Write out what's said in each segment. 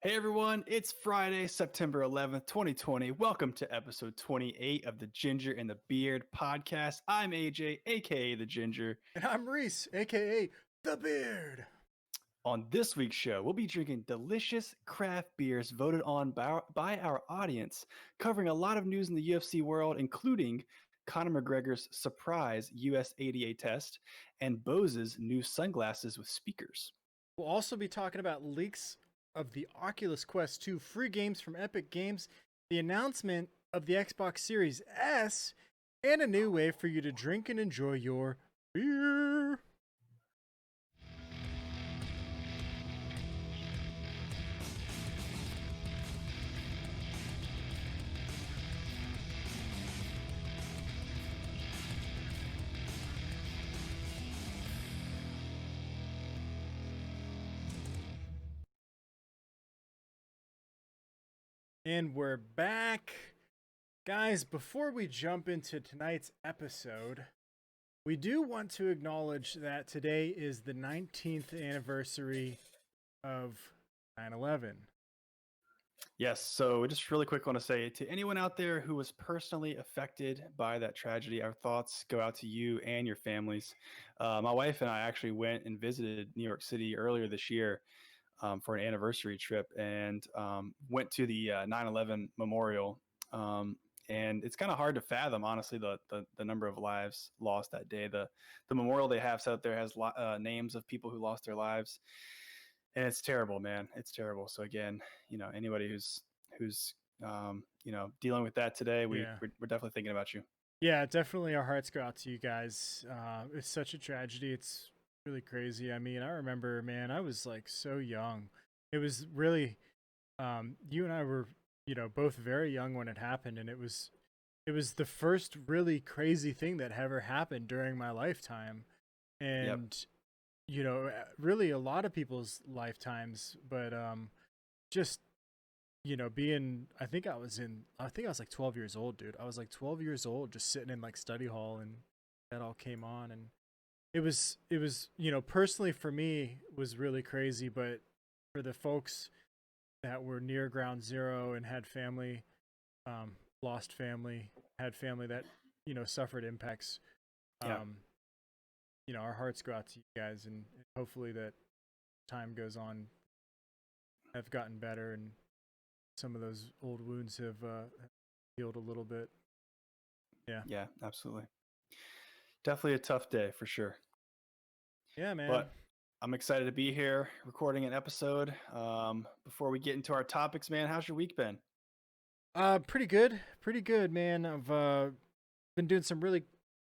Hey everyone, it's Friday, September 11th, 2020. Welcome to episode 28 of the Ginger and the Beard podcast. I'm AJ, aka the Ginger. And I'm Reese, aka The Beard. On this week's show, we'll be drinking delicious craft beers voted on by our audience, covering a lot of news in the UFC world, including Conor McGregor's surprise USADA test and Bose's new sunglasses with speakers. We'll also be talking about leaks of the Oculus Quest 2 free games from Epic Games, the announcement of the Xbox Series S, and a new way for you to drink and enjoy your beer. And we're back. Guys, before we jump into tonight's episode, we do want to acknowledge that today is the 19th anniversary of 9/11. Yes, so I just really quick want to say to anyone out there who was personally affected by that tragedy, our thoughts go out to you and your families. My wife and I actually went and visited New York City earlier this year for an anniversary trip and went to the 9/11 memorial. And it's kind of hard to fathom, honestly, the number of lives lost that day. The memorial they have set up there has names of people who lost their lives, and it's terrible, man. It's terrible. So again, anybody who's dealing with that today, we're definitely thinking about you. Yeah, definitely our hearts go out to you guys. It's such a tragedy. It's really crazy. I mean, I remember, man, I was like so young. It was really, you and I were, both very young when it happened, and it was the first really crazy thing that ever happened during my lifetime. And really a lot of people's lifetimes, but just being, I think I was like 12 years old, dude. I was like 12 years old, just sitting in like study hall, and that all came on, and it was personally for me was really crazy, but for the folks that were near ground zero and had family, lost family, had family that suffered impacts, Yeah. our hearts go out to you guys, and hopefully that time goes on, have gotten better, and some of those old wounds have healed a little bit. Yeah, absolutely. Definitely a tough day for sure. Yeah, man. But I'm excited to be here recording an episode. Before we get into our topics, man, how's your week been? Pretty good, man. I've been doing some really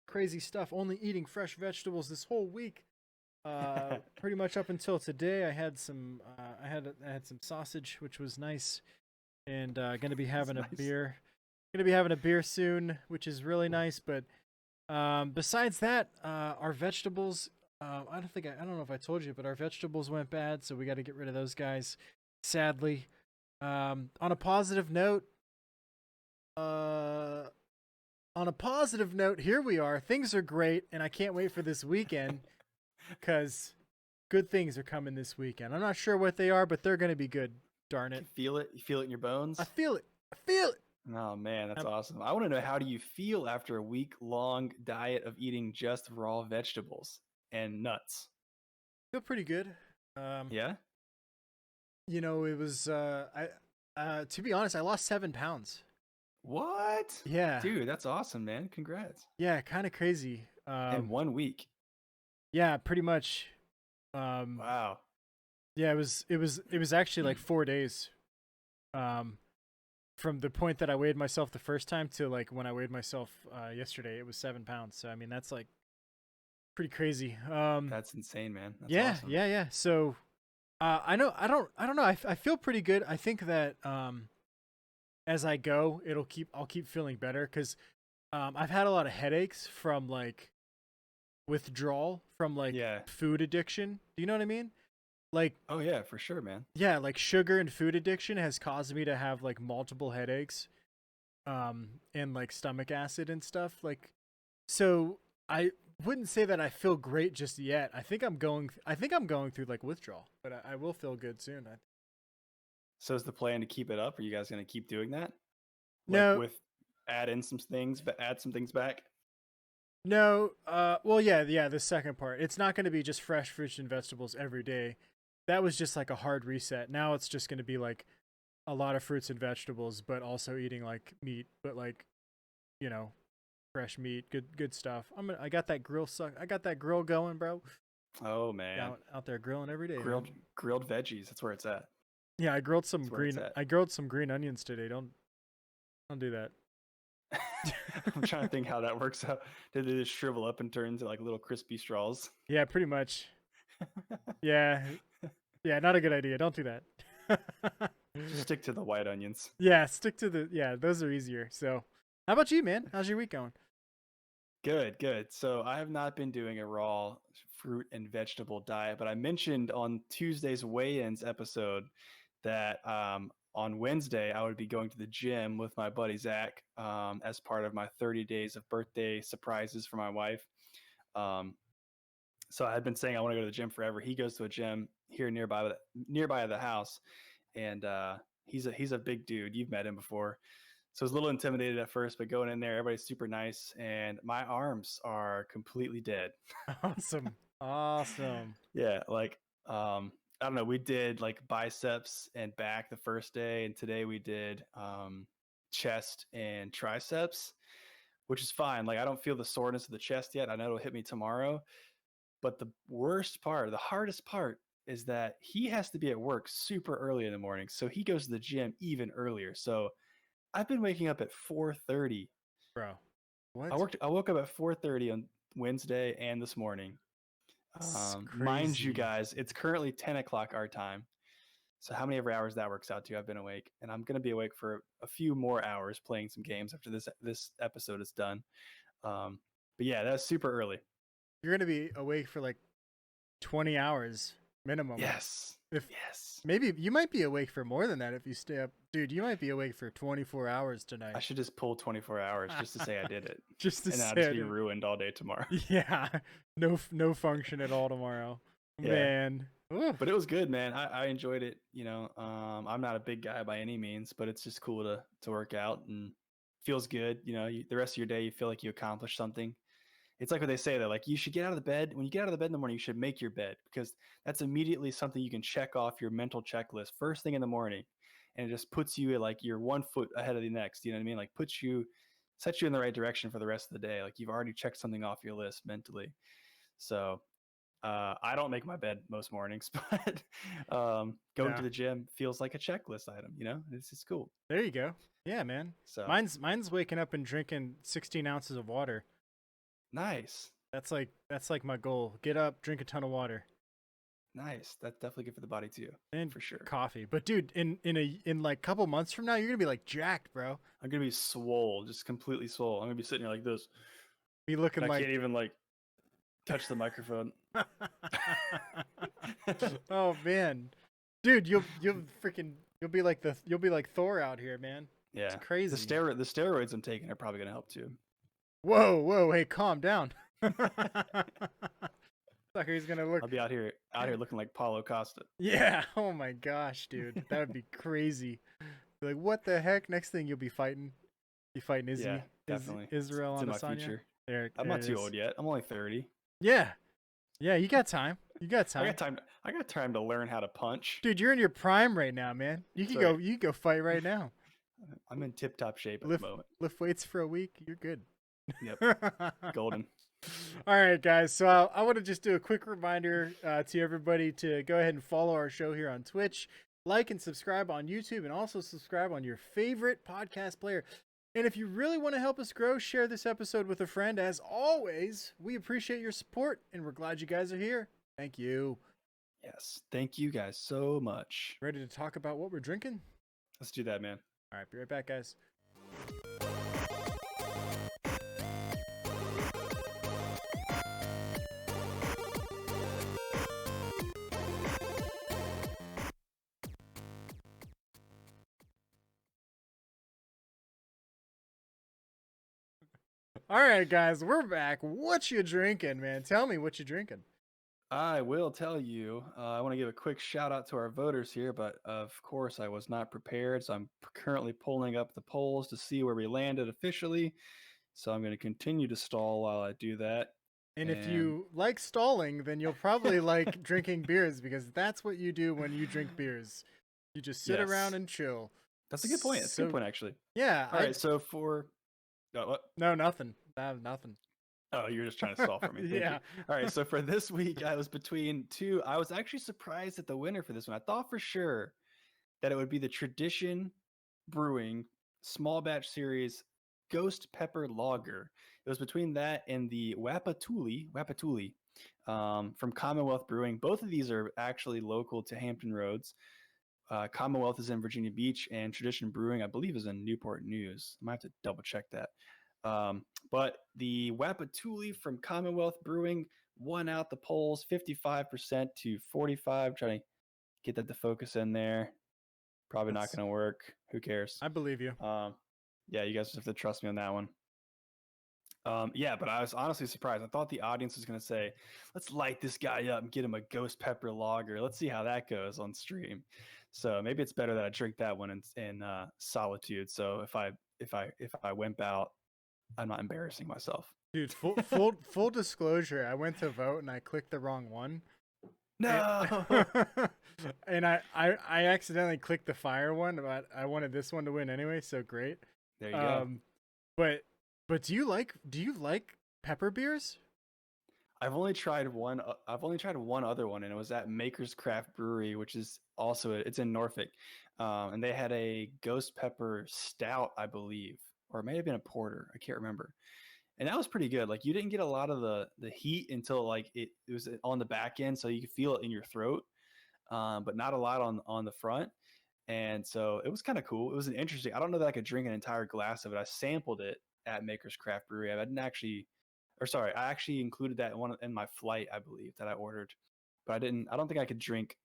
crazy stuff. Only eating fresh vegetables this whole week. Pretty much up until today, I had some. I had some sausage, which was nice, and gonna be having a beer. Gonna be having a beer soon, which is really nice. But besides that, our vegetables. I don't know if I told you, but our vegetables went bad, so we got to get rid of those guys. Sadly. On a positive note, here we are. Things are great, and I can't wait for this weekend because good things are coming this weekend. I'm not sure what they are, but they're going to be good. Darn it! You feel it? You feel it in your bones? I feel it. I feel it. Oh man, that's awesome. I want to know, how do you feel after a week-long diet of eating just raw vegetables and nuts? Feel pretty good. Yeah. It was to be honest, I lost 7 pounds. What? Yeah, Dude, that's awesome, man. Congrats. yeah, kind of crazy. In 1 week. Yeah, pretty much. Wow. Yeah, it was actually like 4 days. From the point that I weighed myself the first time to like when I weighed myself yesterday, it was 7 pounds. So I mean, that's like pretty crazy. That's insane, man. That's yeah, awesome. yeah. So I know I don't know. I feel pretty good. I think that as I go, I'll keep feeling better because I've had a lot of headaches from like withdrawal from like food addiction. Do you know what I mean? Like, oh yeah, for sure, man. Yeah, like sugar and food addiction has caused me to have like multiple headaches, and like stomach acid and stuff. Like, so I wouldn't say that I feel great just yet. I think I'm going through like withdrawal, but I will feel good soon. So is the plan to keep it up? Are you guys going to keep doing that? Like No, with add some things back? no. Well, yeah. The second part, it's not going to be just fresh fruits and vegetables every day. That was just like a hard reset. Now it's just going to be like a lot of fruits and vegetables, but also eating like meat, but like, you know, fresh meat, good stuff. I got that grill I got that grill going, bro. Oh man. Out there grilling every day. Grilled veggies. That's where it's at. Yeah, That's where it's at. I grilled some green onions today. Don't do that. I'm trying to think how that works out. Did they just shrivel up and turn into like little crispy straws? Yeah, pretty much. Yeah. Yeah, not a good idea. Don't do that. Just stick to the white onions. Yeah, stick to those are easier. So, how about you, man? How's your week going? Good. So I have not been doing a raw fruit and vegetable diet, but I mentioned on Tuesday's weigh-ins episode that on Wednesday I would be going to the gym with my buddy Zach as part of my 30 days of birthday surprises for my wife. So I had been saying I want to go to the gym forever. He goes to a gym here nearby the house, and he's a big dude. You've met him before. So I was a little intimidated at first, but going in there, everybody's super nice, and my arms are completely dead. Awesome. Yeah, like I don't know. We did like biceps and back the first day, and today we did chest and triceps, which is fine. Like I don't feel the soreness of the chest yet. I know it'll hit me tomorrow, but the worst part, the hardest part, is that he has to be at work super early in the morning, so he goes to the gym even earlier. So I've been waking up at 4:30. Bro. What? I woke up at 4:30 on Wednesday and this morning. Mind you, guys, it's currently 10 o'clock our time. So how many ever hours that works out to, I've been awake, and I'm gonna be awake for a few more hours playing some games after this episode is done. But yeah, that's super early. You're going to be awake for like 20 hours minimum. Yes. Maybe you might be awake for more than that if you stay up. Dude, you might be awake for 24 hours tonight. I should just pull 24 hours just to say I did it. Just to and say I'll just be ruined all day tomorrow. Yeah. No function at all tomorrow. Yeah. Man. Oof. But it was good, man. I enjoyed it. You know, I'm not a big guy by any means, but it's just cool to work out and feels good. You know, the rest of your day, you feel like you accomplished something. It's like what they say that like you should get out of the bed. When you get out of the bed in the morning, you should make your bed, because that's immediately something you can check off your mental checklist first thing in the morning. And it just puts you at like you're 1 foot ahead of the next. You know what I mean? Like sets you in the right direction for the rest of the day. Like you've already checked something off your list mentally. So I don't make my bed most mornings, but going to the gym feels like a checklist item. You know, it's just cool. There you go. Yeah, man. So mine's waking up and drinking 16 ounces of water. Nice. That's like my goal. Get up, drink a ton of water. Nice. That's definitely good for the body too. And for sure. Coffee. But dude, in like couple months from now, you're gonna be like jacked, bro. I'm gonna be swole, just completely swole. I'm gonna be sitting here like this. Be looking like I can't even like touch the microphone. Oh man. Dude, you'll be like Thor out here, man. Yeah. It's crazy. The steroids I'm taking are probably gonna help too. Whoa, hey, calm down. Like he's gonna look. I'll be out here looking like Paulo Costa. Yeah. Oh my gosh, dude, that would be crazy. Be like, what the heck? Next thing you'll be fighting. You fighting Izzy? Yeah, definitely. Israel on my Adesanya? future. There, I'm not too old yet. I'm only 30. Yeah. You got time. I got time to learn how to punch. Dude, you're in your prime right now, man. You can go. You can go fight right now. I'm in tip-top shape at the moment. Lift weights for a week. You're good. Yep. Golden. All right, guys. So I want to just do a quick reminder to everybody to go ahead and follow our show here on Twitch, like and subscribe on YouTube, and also subscribe on your favorite podcast player. And if you really want to help us grow, share this episode with a friend. As always, we appreciate your support, and we're glad you guys are here. Thank you. Yes. Thank you guys so much. Ready to talk about what we're drinking? Let's do that, man. All right. Be right back, guys. All right, guys, we're back. What you drinking, man? Tell me what you drinking. I will tell you. I want to give a quick shout out to our voters here, but of course I was not prepared, so I'm currently pulling up the polls to see where we landed officially. So I'm going to continue to stall while I do that. And if And you like stalling, then you'll probably like drinking beers because that's what you do when you drink beers. You just sit around yes, and chill. that's a good point. That's a good So point, actually. yeah, All right, so for what? no nothing. Nothing. Oh, you're just trying to stall for me. Thank you. Yeah. All right, so for this week, I was between two. I was actually surprised at the winner for this one. I thought for sure that it would be the Tradition Brewing Small Batch Series Ghost Pepper Lager. It was between that and the Wapatuli from Commonwealth Brewing. Both of these are actually local to Hampton Roads. Commonwealth is in Virginia Beach, and Tradition Brewing, I believe, is in Newport News. I might have to double check that. But the Wapatuli from Commonwealth Brewing won out the polls 55% to 45. Trying to get that to focus in there. Probably not going to work. Who cares? I believe you. Yeah, you guys have to trust me on that one. Yeah, but I was honestly surprised. I thought the audience was going to say, let's light this guy up and get him a ghost pepper lager. Let's see how that goes on stream. So maybe it's better that I drink that one in solitude. So if I wimp out, I'm not embarrassing myself. Dude, full disclosure, I went to vote and I clicked the wrong one. No. And I accidentally clicked the fire one, but I wanted this one to win anyway, so great. There you go. But do you like pepper beers? I've only tried one other one, and it was at Maker's Craft Brewery, which is also it's in Norfolk, and they had a ghost pepper stout, I believe, or it may have been a porter. I can't remember, and that was pretty good. Like you didn't get a lot of the heat until like it was on the back end, so you could feel it in your throat, but not a lot on the front. And so it was kind of cool. It was an interesting. I don't know that I could drink an entire glass of it. I sampled it at Maker's Craft Brewery. I didn't actually, or sorry, I actually included that in my flight, I believe, that I ordered, but I didn't. I don't think I could drink,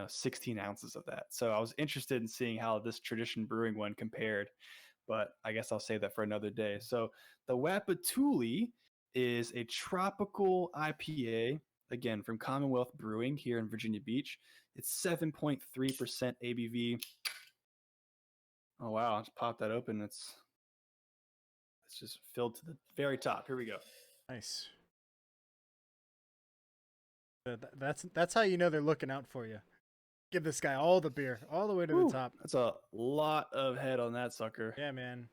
16 ounces of that. So I was interested in seeing how this Tradition Brewing one compared, but I guess I'll save that for another day. So the Wapatuli is a tropical IPA, again from Commonwealth Brewing here in Virginia Beach. It's 7.3% ABV. Oh wow! I just popped that open. It's just filled to the very top. Here we go. Nice. That's how you know they're looking out for you. Give this guy all the beer, all the way to the top. That's a lot of head on that sucker. Yeah, man.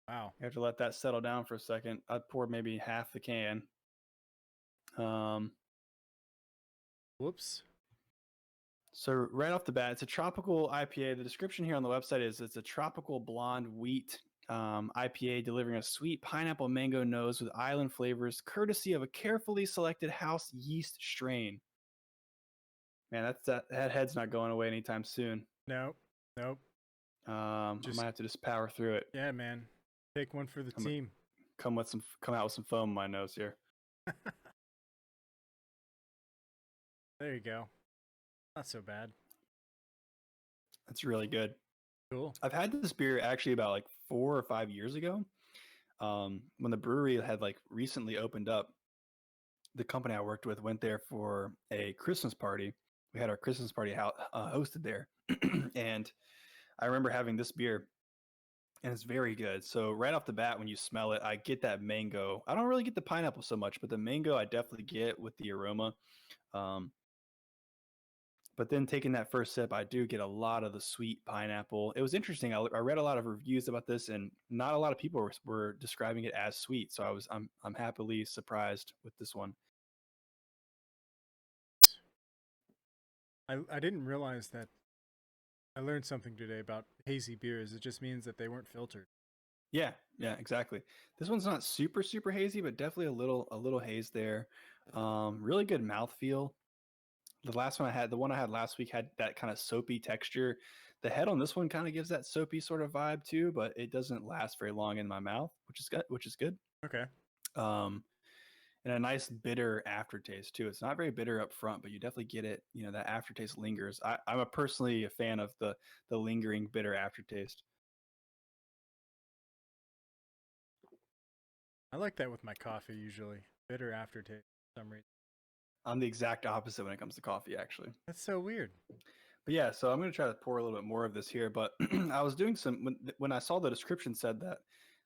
Wow. You have to let that settle down for a second. I'd pour maybe half the can. Whoops. So right off the bat, it's a tropical IPA. The description here on the website is it's a tropical blonde wheat IPA delivering a sweet pineapple mango nose with island flavors, courtesy of a carefully selected house yeast strain. Man, that head's not going away anytime soon. Nope. I might have to just power through it. Yeah, man. Take one for the team. Come out with some foam in my nose here. There you go. Not so bad. That's really good. Cool. I've had this beer actually about like 4 or 5 years ago. When the brewery had like recently opened up, the company I worked with went there for a Christmas party. We had our Christmas party hosted there. And I remember having this beer, and it's very good. So right off the bat, when you smell it, I get that mango. I don't really get the pineapple so much, but the mango I definitely get with the aroma. But then taking that first sip, I do get a lot of the sweet pineapple. It was interesting. I read a lot of reviews about this, and not a lot of people were describing it as sweet. So I'm happily surprised with this one. I didn't realize that. I learned something today about hazy beers. It just means that they weren't filtered. Yeah, exactly. This one's not super hazy, but definitely a little haze there. Really good mouthfeel. The one I had last week had that kind of soapy texture. The head on this one kind of gives that soapy sort of vibe too, but it doesn't last very long in my mouth, which is good. Okay. And a nice bitter aftertaste too. It's not very bitter up front, but you definitely get it. That aftertaste lingers. I'm personally a fan of the lingering bitter aftertaste. I like that with my coffee usually. Bitter aftertaste for some reason. I'm the exact opposite when it comes to coffee, actually. That's so weird. But yeah, so I'm going to try to pour a little bit more of this here. But I was doing when I saw the description said that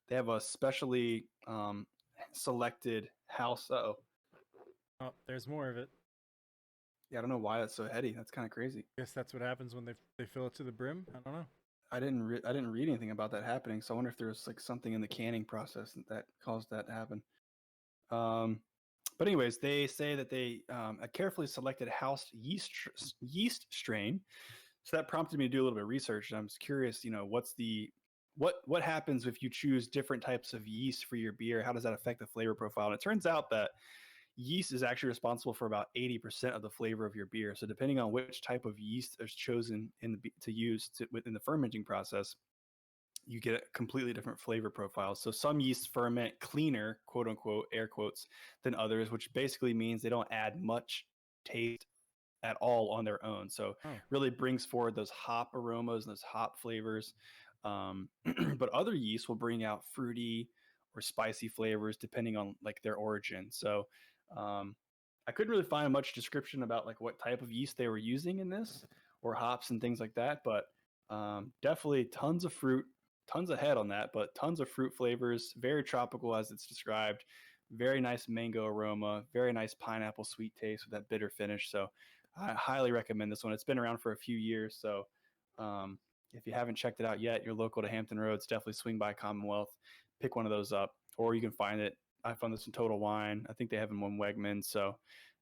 they have a specially selected house. Oh, Oh, there's more of it. yeah, I don't know why that's so heady. That's kind of crazy. Guess that's what happens when they fill it to the brim. I don't know. I didn't read anything about that happening. So I wonder if there's like something in the canning process that caused that to happen. But anyways, they say that they a carefully selected house yeast strain. So that prompted me to do a little bit of research, and I was curious, what happens if you choose different types of yeast for your beer? How does that affect the flavor profile? And it turns out that yeast is actually responsible for about 80% of the flavor of your beer. So depending on which type of yeast is chosen to use within the fermenting process, you get a completely different flavor profile. So some yeasts ferment cleaner, quote unquote, air quotes, than others, which basically means they don't add much taste at all on their own. So really brings forward those hop aromas and those hop flavors. But other yeasts will bring out fruity or spicy flavors depending on like their origin. So I couldn't really find much description about like what type of yeast they were using in this or hops and things like that. But definitely tons of fruit, tons of head on that, but tons of fruit flavors, very tropical as it's described. Very nice mango aroma, very nice pineapple sweet taste with that bitter finish. So I highly recommend this one. It's been around for a few years. So if you haven't checked it out yet, you're local to Hampton Roads, definitely swing by Commonwealth, pick one of those up, or you can find it. I found this in Total Wine. I think they have them on Wegmans. So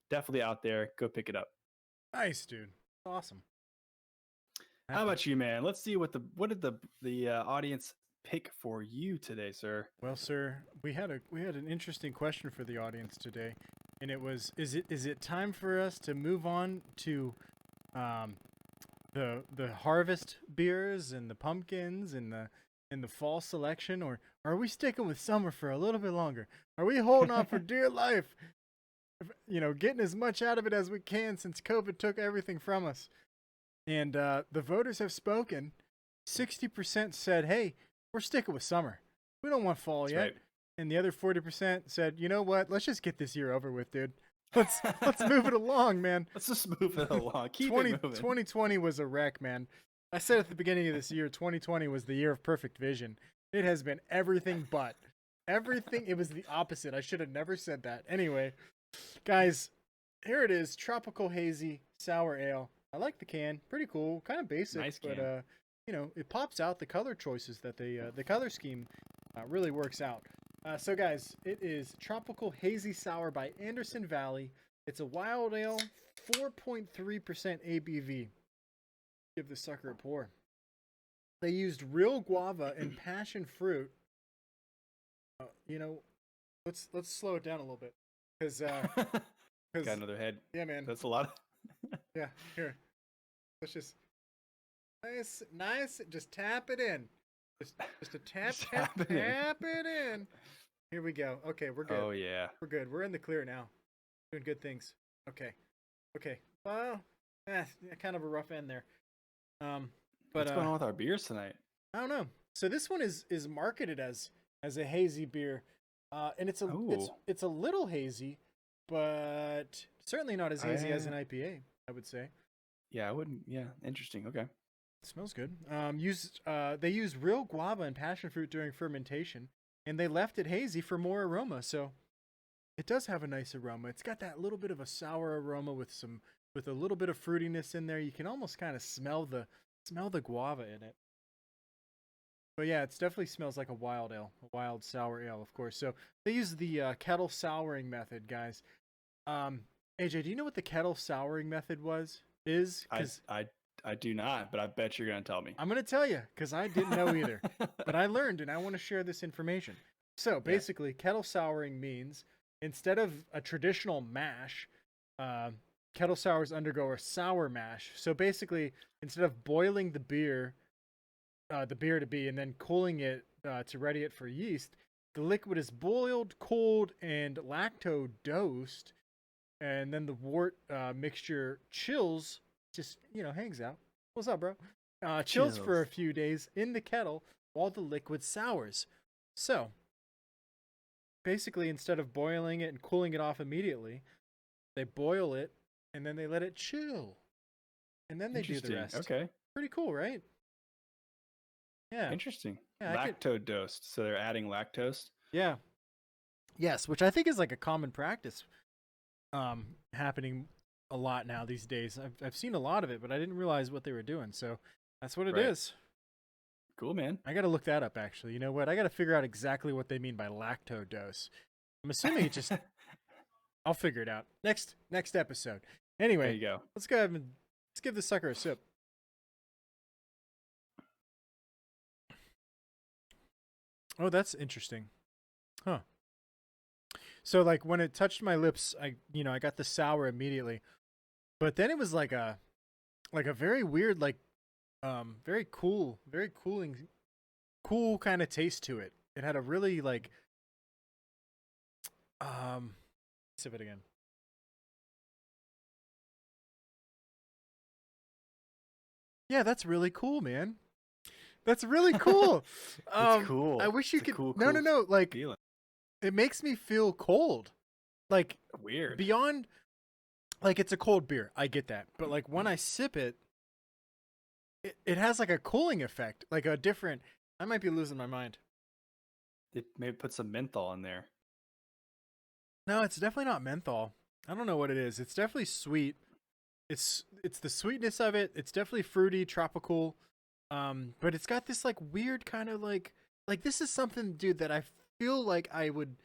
definitely out there, go pick it up. Nice, dude. Awesome. How about you, man? Let's see what did the audience pick for you today, sir? Well, sir, we had an interesting question for the audience today, and it was: is it time for us to move on to the harvest beers and the pumpkins and the fall selection, or are we sticking with summer for a little bit longer? Are we holding on for dear life? Getting as much out of it as we can since COVID took everything from us. And the voters have spoken. 60% said, hey, we're sticking with summer. We don't want fall yet. Right. And the other 40% said, you know what? Let's just get this year over with, dude. Let's move it along, man. Let's just move it along. Keep it moving. 2020 was a wreck, man. I said at the beginning of this year, 2020 was the year of perfect vision. It has been everything but. Everything. It was the opposite. I should have never said that. Anyway, guys, here it is. Tropical Hazy Sour Ale. I like the can. Pretty cool. Kind of basic. Nice can. But, it pops out the color choices that the color scheme really works out. So, guys, it is Tropical Hazy Sour by Anderson Valley. It's a wild ale, 4.3% ABV. Give this sucker a pour. They used real guava and passion fruit. Let's slow it down a little bit. Because got another head. Yeah, man. That's a lot. Yeah, here. Let's just nice. Just tap it in. Just a tap it in. Here we go. Okay, we're good. Oh yeah, we're good. We're in the clear now. Doing good things. Okay. Well, kind of a rough end there. But what's going on with our beers tonight? I don't know. So this one is marketed as a hazy beer, and it's a little hazy, but certainly not as hazy as an IPA, I would say. Yeah, I wouldn't. Yeah, interesting. Okay. It smells good. They used real guava and passion fruit during fermentation, and they left it hazy for more aroma. So it does have a nice aroma. It's got that little bit of a sour aroma with a little bit of fruitiness in there. You can almost kind of smell the guava in it. But yeah, it definitely smells like a wild ale, a wild sour ale, of course. So they use the kettle souring method, guys. AJ, do you know what the kettle souring method is? I do not, but I bet you're going to tell me. I'm going to tell you because I didn't know either. But I learned, and I want to share this information. So basically, kettle souring means instead of a traditional mash, kettle sours undergo a sour mash. So basically, instead of boiling the beer to be and then cooling it to ready it for yeast, the liquid is boiled, cooled, and lacto-dosed, and then the wort mixture chills. Just, hangs out. What's up, bro? Chills for a few days in the kettle while the liquid sours. So, basically, instead of boiling it and cooling it off immediately, they boil it, and then they let it chill, and then they do the Interesting. rest. Okay. Pretty cool, right? Yeah. Interesting. Yeah, I could. Lactose. So they're adding lactose. Yeah. Yes, which I think is like a common practice happening a lot now these days. I've seen a lot of it, but I didn't realize what they were doing. So that's what it is. Cool, man. I got to look that up actually. You know what? I got to figure out exactly what they mean by lactose. I'm assuming it just I'll figure it out. Next episode. Anyway, There you go. let's go ahead and let's give this sucker a sip. Oh, that's interesting. Huh. So like when it touched my lips, I got the sour immediately. But then it was like a very weird very cooling cool kind of taste to it. It had a really like sip it again. Yeah, that's really cool, man. That's really cool. It's cool. I wish you It's a could. cool, No, cool like feeling. it makes me feel cold. Like Weird. beyond, like it's a cold beer. I get that, but like when I sip it, it has like a cooling effect, like a different. I might be losing my mind. They maybe put some menthol in there. No, it's definitely not menthol. I don't know what it is. It's definitely sweet. It's the sweetness of it. It's definitely fruity, tropical. But it's got this like weird kind of like this is something, dude, that I feel like I would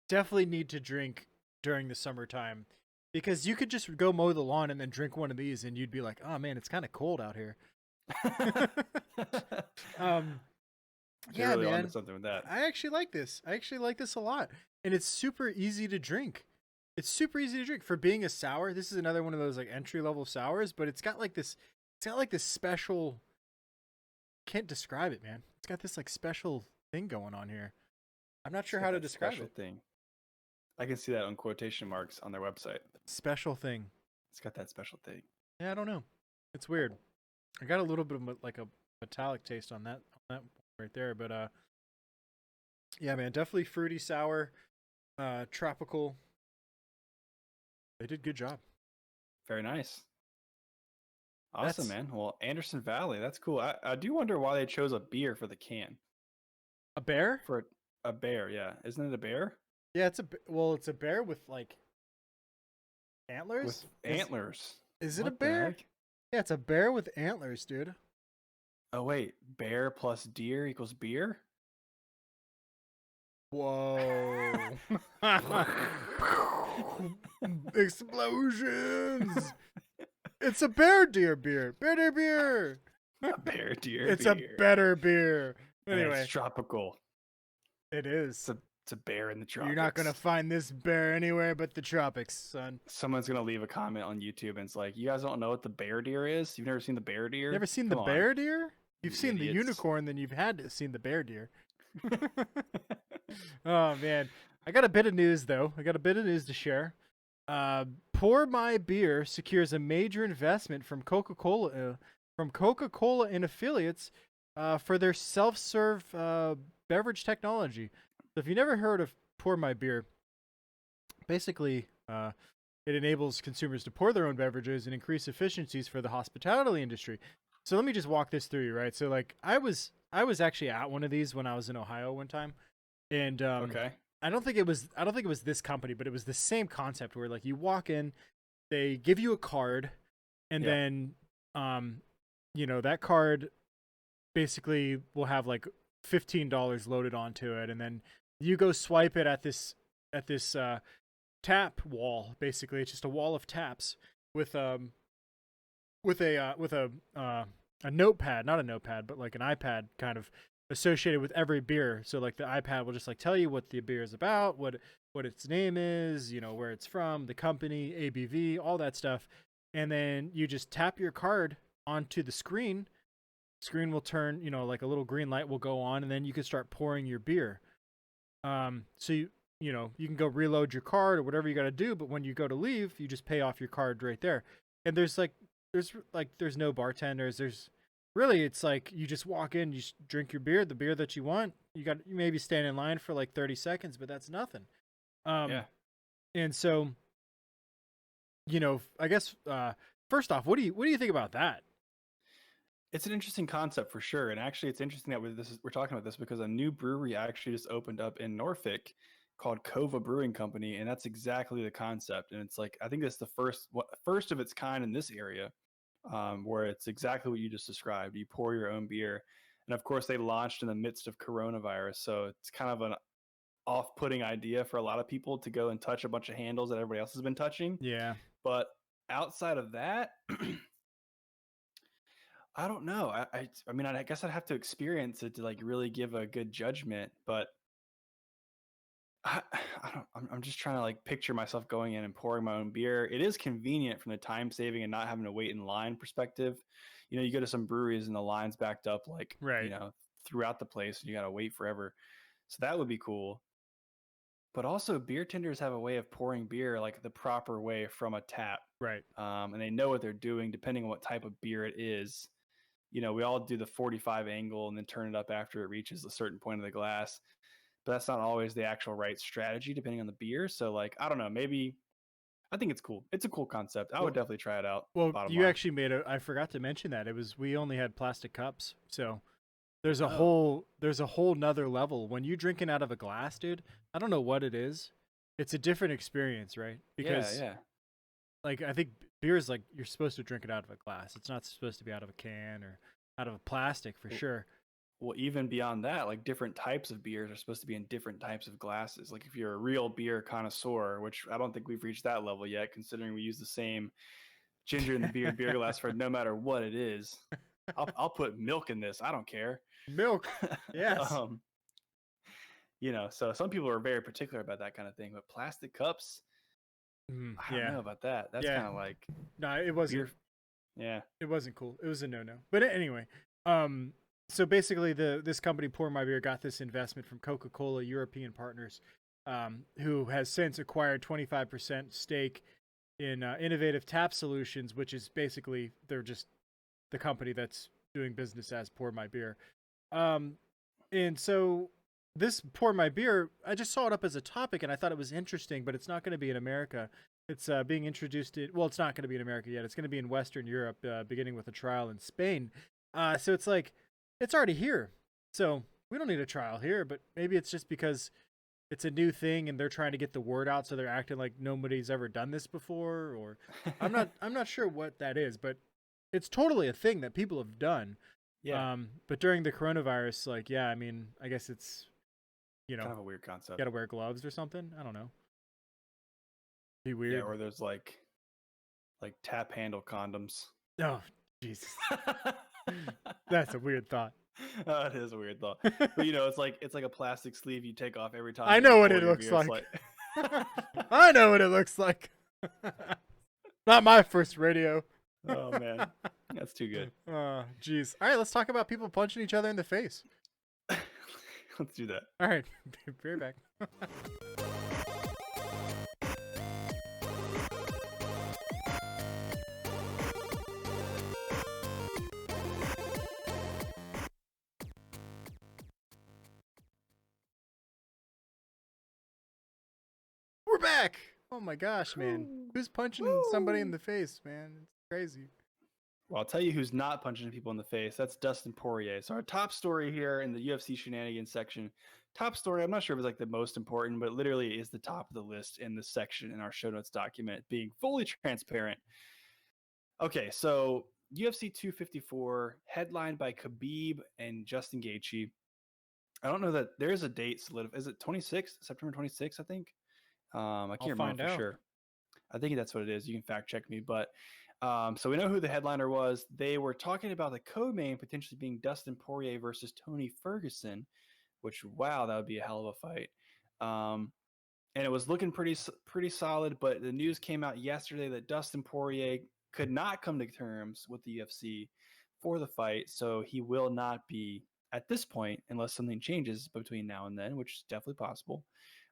definitely need to drink during the summertime, because you could just go mow the lawn and then drink one of these and you'd be like, oh man, it's kind of cold out here. You're Yeah, really man. onto something with that. I actually like this. I actually like this a lot. And it's super easy to drink. It's super easy to drink for being a sour. This is another one of those like entry level sours, but it's got like this special, can't describe it, man. It's got this like special thing going on here. I'm not sure how to describe special it. thing. I can see that on quotation marks on their website. Special thing. It's got that special thing. Yeah, I don't know. It's weird. I got a little bit of like a metallic taste on that right there, but yeah, man, definitely fruity, sour, tropical. They did a good job. Very nice. Awesome, man. Well, Anderson Valley, that's cool. I do wonder why they chose a beer for the can. A bear? For a bear, yeah. Isn't it a bear? Yeah, it's a bear with like antlers. With antlers. Is it What a the bear? heck? Yeah, it's a bear with antlers, dude. Oh, wait. Bear plus deer equals beer? Whoa. Explosions. It's a bear deer beer. Better beer. A bear deer It's beer. a better beer. And Anyway, it's tropical. it is. It's a bear in the tropics. You're not going to find this bear anywhere but the tropics, son. Someone's going to leave a comment on YouTube and it's like, you guys don't know what the bear deer is? You've never seen the bear deer? Never seen Come the on. bear deer? You've You seen the idiots. unicorn, then you've had to seen the bear deer. Oh, man. I got a bit of news, though. I got a bit of news to share. Pour My Beer secures a major investment from Coca-Cola and affiliates for their self-serve beverage technology. So if you never heard of Pour My Beer, basically it enables consumers to pour their own beverages and increase efficiencies for the hospitality industry. So let me just walk this through you, right? So like I was actually at one of these when I was in Ohio one time, and Okay. I don't think it was this company, but it was the same concept where like you walk in, they give you a card, and Yeah. then that card basically will have like $15 loaded onto it, and then you go swipe it at this tap wall. Basically, it's just a wall of taps with a notepad, not a notepad, but like an iPad kind of associated with every beer. So like the iPad will just like tell you what the beer is about, what its name is, where it's from, the company, ABV, all that stuff. And then you just tap your card onto the screen. Screen will turn, like a little green light will go on, and then you can start pouring your beer. So you can go reload your card or whatever you got to do, but when you go to leave, you just pay off your card right there. And there's no bartenders. It's like you just walk in, you drink your beer, the beer that you want. You maybe stand in line for like 30 seconds, but that's nothing. Yeah. And so I guess first off, what do you think about that? It's an interesting concept for sure, and actually, it's interesting that we're talking about this because a new brewery actually just opened up in Norfolk called Cova Brewing Company, and that's exactly the concept. And it's like I think that's the first of its kind in this area, where it's exactly what you just described. You pour your own beer, and of course, they launched in the midst of coronavirus, so it's kind of an off-putting idea for a lot of people to go and touch a bunch of handles that everybody else has been touching. Yeah, But outside of that, I don't know. I mean, I guess I'd have to experience it to like really give a good judgment. But I don't. I'm just trying to like picture myself going in and pouring my own beer. It is convenient from the time saving and not having to wait in line perspective. You go to some breweries and the line's backed up like right, throughout the place, and you got to wait forever. So that would be cool. But also, beer tenders have a way of pouring beer like the proper way from a tap, right. and they know what they're doing depending on what type of beer it is. We all do the 45 angle and then turn it up after it reaches a certain point of the glass. But that's not always the actual right strategy depending on the beer. So, like, I don't know. Maybe I think it's cool. It's a cool concept. I would Well, definitely try it out. well, Bottom you line. actually I forgot to mention that we only had plastic cups, so Oh, there's a whole nother level when you drinking out of a glass, dude. I don't know what it is. It's a different experience, right? yeah, Because yeah. like I think beer is like you're supposed to drink it out of a glass. It's not supposed to be out of a can or out of a plastic for Well, sure. well, even beyond that, like different types of beers are supposed to be in different types of glasses. Like if you're a real beer connoisseur, which I don't think we've reached that level yet, considering we use the same ginger in the beer glass for no matter what it is. I'll put milk in this. I don't care. Milk. Yes. um, so some people are very particular about that kind of thing, but plastic cups, I don't Yeah. know about that. That's Yeah. kind of like No, beer. Yeah. it wasn't cool. It was a no-no. But anyway, so basically this company Pour My Beer got this investment from Coca-Cola European Partners, who has since acquired 25% stake in Innovative Tap Solutions, which is basically they're just the company that's doing business as Pour My Beer. Um, and so this Pour My Beer, I just saw it up as a topic and I thought it was interesting, but it's not going to be in America. It's being introduced well, it's not going to be in America yet. It's going to be in Western Europe, beginning with a trial in Spain. So it's like, it's already here. So we don't need a trial here, but maybe it's just because it's a new thing and they're trying to get the word out. So they're acting like nobody's ever done this before, or I'm not sure what that is, but it's totally a thing that people have done. Yeah. But during the coronavirus, like, yeah, I mean, I guess it's, Kind of a weird concept. got to wear gloves or something. I don't know. Be Yeah. weird. Or there's like tap handle condoms. Oh, Jesus. That's a weird thought. It is a weird thought. But it's like a plastic sleeve you take off every time I you know what pour it your looks beer. It's like. like I know what it looks like. Not my first radio. oh man. That's too good. Oh, jeez. All right, let's talk about people punching each other in the face. Let's do that. All right, be right back. We're back. Oh my gosh, man. Who's punching somebody in the face, man? It's crazy. Well, I'll tell you who's not punching people in the face. That's Dustin Poirier. So our top story here in the UFC Shenanigans section. Top story, I'm not sure if it's like the most important, but literally is the top of the list in this section in our show notes document, being fully transparent. Okay, so UFC 254, headlined by Khabib and Justin Gaethje. I don't know that there's a date solidified. Is it 26th, September 26th, I think? I I'll can't find remember for out. sure. I think that's what it is. You can fact check me, but so we know who the headliner was. They were talking about the co-main potentially being Dustin Poirier versus Tony Ferguson, which wow, that would be a hell of a fight. And it was looking pretty solid, but the news came out yesterday that Dustin Poirier could not come to terms with the UFC for the fight, so he will not be at this point, unless something changes between now and then, which is definitely possible.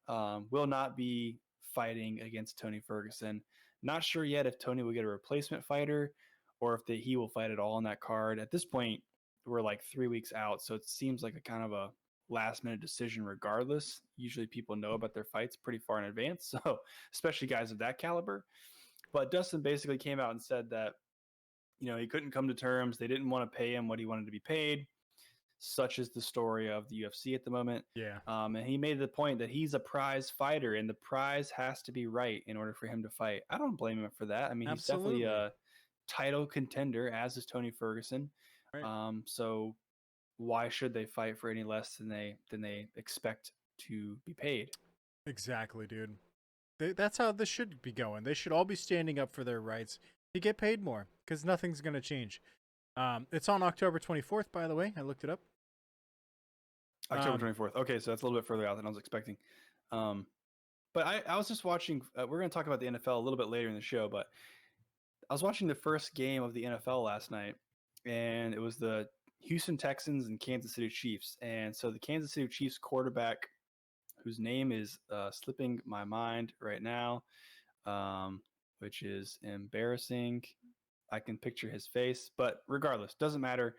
Will not be fighting against Tony Ferguson. Not sure yet if Tony will get a replacement fighter or if he will fight at all on that card. At this point, we're like 3 weeks out, so it seems like a kind of a last minute decision regardless. Usually people know about their fights pretty far in advance, so especially guys of that caliber. But Dustin basically came out and said that, he couldn't come to terms. They didn't want to pay him what he wanted to be paid. Such is the story of the UFC at the moment. Yeah. And he made the point that he's a prize fighter, and the prize has to be right in order for him to fight. I don't blame him for that. I mean, he's definitely a title contender, as is Tony Ferguson. Right. So why should they fight for any less than they expect to be paid? Exactly, dude. That's how this should be going. They should all be standing up for their rights to get paid more, because nothing's going to change. It's on October 24th, by the way. I looked it up. October 24th. Okay, so that's a little bit further out than I was expecting. But I was just watching. We're going to talk about the NFL a little bit later in the show, but I was watching the first game of the NFL last night, and it was the Houston Texans and Kansas City Chiefs. And so the Kansas City Chiefs quarterback, whose name is slipping my mind right now, which is embarrassing. I can picture his face, but regardless, doesn't matter.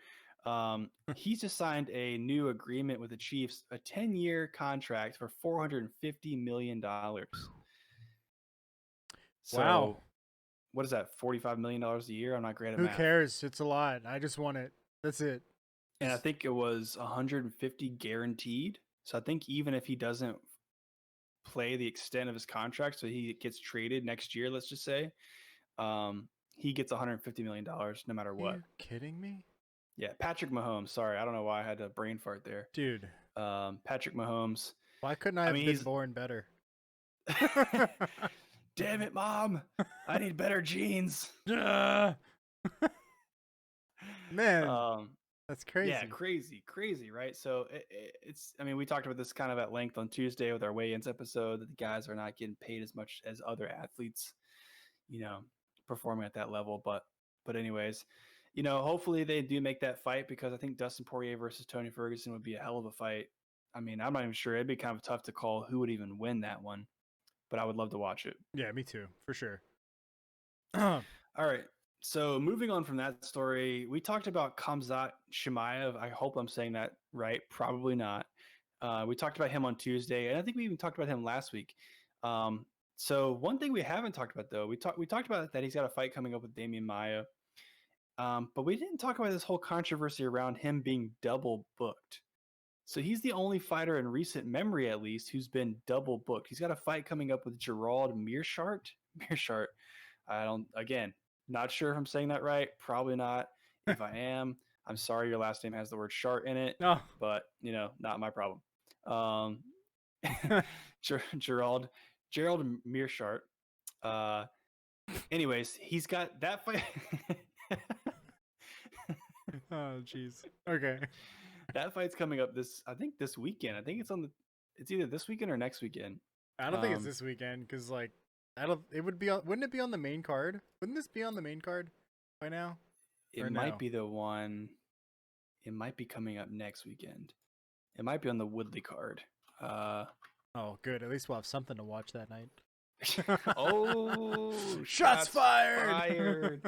He's just signed a new agreement with the Chiefs, a 10-year contract for $450 million. So, wow. What is that, $45 million a year? I'm not great at math. Who cares? It's a lot. I just want it. That's it. And I think it was 150 guaranteed. So I think even if he doesn't play the extent of his contract, so he gets traded next year, let's just say, he gets $150 million no matter what. Are you kidding me? Yeah, Patrick Mahomes. Sorry, I don't know why I had a brain fart there. Dude. Patrick Mahomes. Why couldn't I have been born better? Damn it, Mom. I need better genes. Man. That's crazy. Yeah, crazy, right? So it's, I mean, we talked about this kind of at length on Tuesday with our weigh-ins episode, that the guys are not getting paid as much as other athletes, performing at that level. But anyways, hopefully they do make that fight, because I think Dustin Poirier versus Tony Ferguson would be a hell of a fight. I mean, I'm not even sure. It'd be kind of tough to call who would even win that one, but I would love to watch it. Yeah, me too, for sure. All right. So moving on from that story, we talked about Khamzat Chimaev. I hope I'm saying that right. Probably not. We talked about him on Tuesday, and I think we even talked about him last week. So one thing we haven't talked about, though, we talked about that he's got a fight coming up with Damian Maia, but we didn't talk about this whole controversy around him being double booked. So he's the only fighter in recent memory, at least, who's been double booked. He's got a fight coming up with Gerald Mearshart. Not sure if I'm saying that right. Probably not. If I am, I'm sorry. Your last name has the word "shart" in it. No. But not my problem. Gerald Mearshart. Anyways, he's got that fight. Oh, jeez. Okay. That fight's coming up this weekend. I think it's either this weekend or next weekend. I don't think it's this weekend, because wouldn't it be on the main card? Wouldn't this be on the main card by now? It might be the one. It might be coming up next weekend. It might be on the Woodley card. Oh, good. At least we'll have something to watch that night. Oh, shots fired!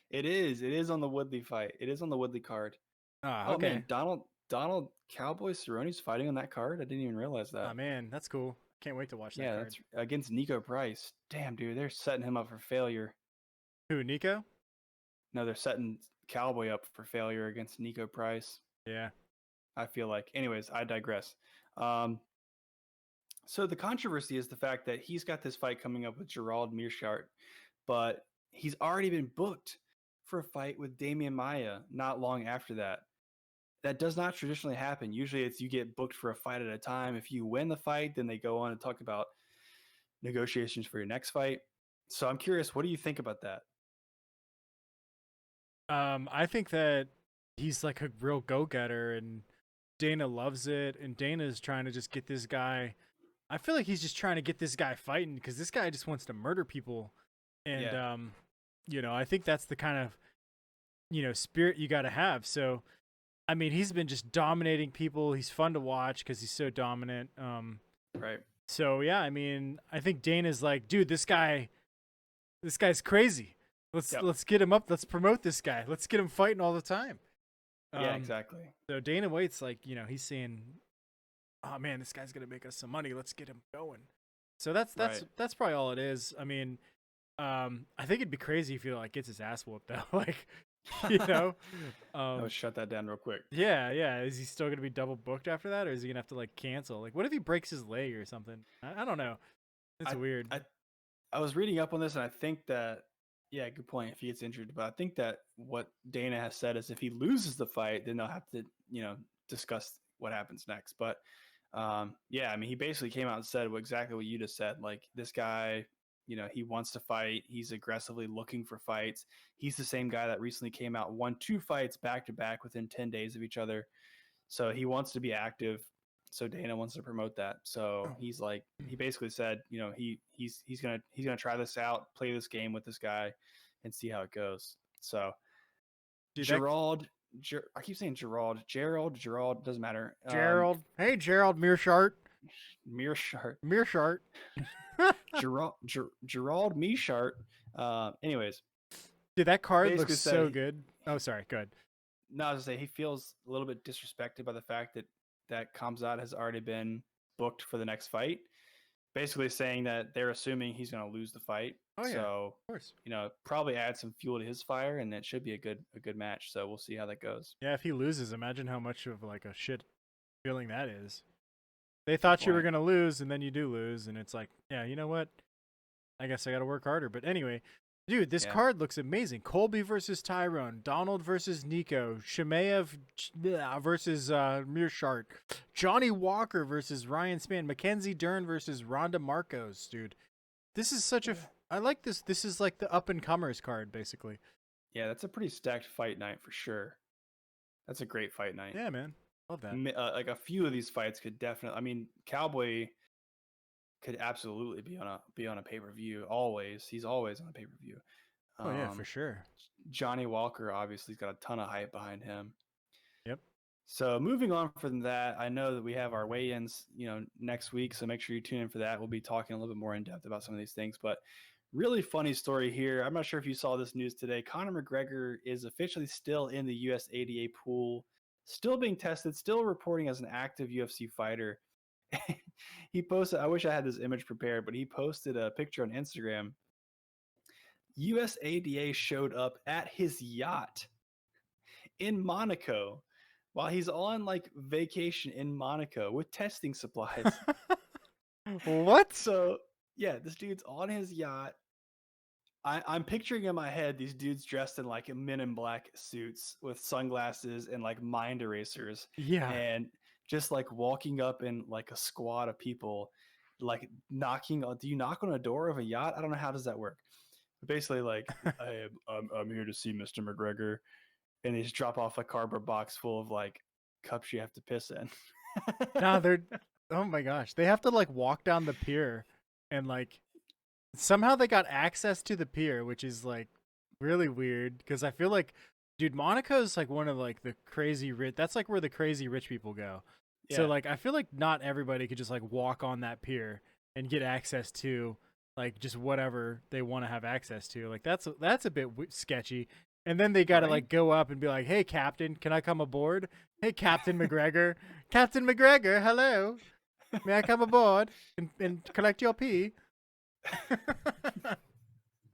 It is on the Woodley fight. It is on the Woodley card. Okay. Man, Donald Cowboy Cerrone's fighting on that card. I didn't even realize that. Oh man, that's cool. Can't wait to watch that. Yeah, card. That's against Nico Price. Damn, dude, they're setting him up for failure. Who, Nico? No, they're setting Cowboy up for failure against Nico Price. Yeah. I feel like. Anyways, I digress. So the controversy is the fact that he's got this fight coming up with Gerald Mearshart, but he's already been booked for a fight with Damian Maia not long after that. That does not traditionally happen. Usually it's you get booked for a fight at a time. If you win the fight, then they go on and talk about negotiations for your next fight. So I'm curious, what do you think about that? I think that he's like a real go-getter, and Dana loves it, and Dana's trying to just get this guy. I feel like he's just trying to get this guy fighting, because this guy just wants to murder people. And, I think that's the kind of, spirit you got to have. So, I mean, he's been just dominating people. He's fun to watch because he's so dominant. Right. So, yeah, I mean, I think Dana's like, dude, this guy's crazy. Let's get him up. Let's promote this guy. Let's get him fighting all the time. Yeah, exactly. So Dana White's like, he's saying, oh man, this guy's going to make us some money. Let's get him going. So that's probably all it is. I mean, I think it'd be crazy if he like gets his ass whooped though. Like, you know, I would um, shut that down real quick. yeah, yeah. Is he still gonna be double booked after that, or is he gonna have to like cancel? Like, what if he breaks his leg or something? I don't know. It's I, weird. I I was reading up on this, and I think that, yeah, good point. If he gets injured, but I think that what Dana has said is if he loses the fight, then they'll have to, discuss what happens next. But yeah, I mean, he basically came out and said exactly what you just said. Like, this guy, he wants to fight. He's aggressively looking for fights. He's the same guy that recently came out, won 2 fights back to back within 10 days of each other. So he wants to be active. So Dana wants to promote that. So Oh. he's like, he basically said, he's gonna try this out, play this game with this guy, and see how it goes. So Dude, that Gerald, I keep saying Gerald doesn't matter. Gerald. Hey, Gerald Mearshart. Mearshart, Mearshart. Gerald Mearshart. Anyways, Dude, that card looks basically so said, good. Oh, sorry. Good. no, I was gonna say he feels a little bit disrespected by the fact that Kamzat has already been booked for the next fight. Basically saying that they're assuming he's going to lose the fight. Oh yeah, So, of course. probably add some fuel to his fire, and it should be a good match. So we'll see how that goes. Yeah, if he loses, imagine how much of like a shit feeling that is. They Good thought you were point. gonna lose, and then you do lose, and it's like, yeah, you know what? I guess I got to work harder. But anyway, dude, this Yeah. card looks amazing. Colby versus Tyrone, Donald versus Nico, Shemaev versus Mearshart, Johnny Walker versus Ryan Spann, Mackenzie Dern versus Ronda Marcos, dude. This is such a. I like this. This is like the up and comers card, basically. Yeah, that's a pretty stacked fight night for sure. That's a great fight night. Yeah, man, love that. Like a few of these fights could definitely. I mean, Cowboy could absolutely be on a pay per view. Always, he's always on a pay per view. Oh yeah, for sure. Johnny Walker obviously's got a ton of hype behind him. Yep. So moving on from that, I know that we have our weigh-ins, next week. So make sure you tune in for that. We'll be talking a little bit more in depth about some of these things. But really funny story here. I'm not sure if you saw this news today. Conor McGregor is officially still in the USADA pool, still being tested, still reporting as an active UFC fighter. He posted, I wish I had this image prepared, but he posted a picture on Instagram. USADA showed up at his yacht in Monaco while he's on like vacation in Monaco with testing supplies. What? So yeah, this dude's on his yacht. I'm picturing in my head these dudes dressed in like Men in Black suits with sunglasses and like mind erasers, Yeah. and just like walking up in like a squad of people, like knocking on. Do you knock on a door of a yacht? I don't know, how does that work. But basically, like, I'm here to see Mr. McGregor, and they just drop off a cardboard box full of like cups you have to piss in. Nah, they're. Oh my gosh, they have to like walk down the pier, and like somehow they got access to the pier, which is like really weird because I feel like, dude, Monaco's like one of like the crazy rich. That's like where the crazy rich people go. So Yeah. like I feel like not everybody could just like walk on that pier and get access to like just whatever they want to have access to. Like that's a bit sketchy. And then they got to Right? like go up and be like, "Hey, Captain, can I come aboard? Hey, Captain McGregor, Captain McGregor, hello, may I come aboard and collect your pee?"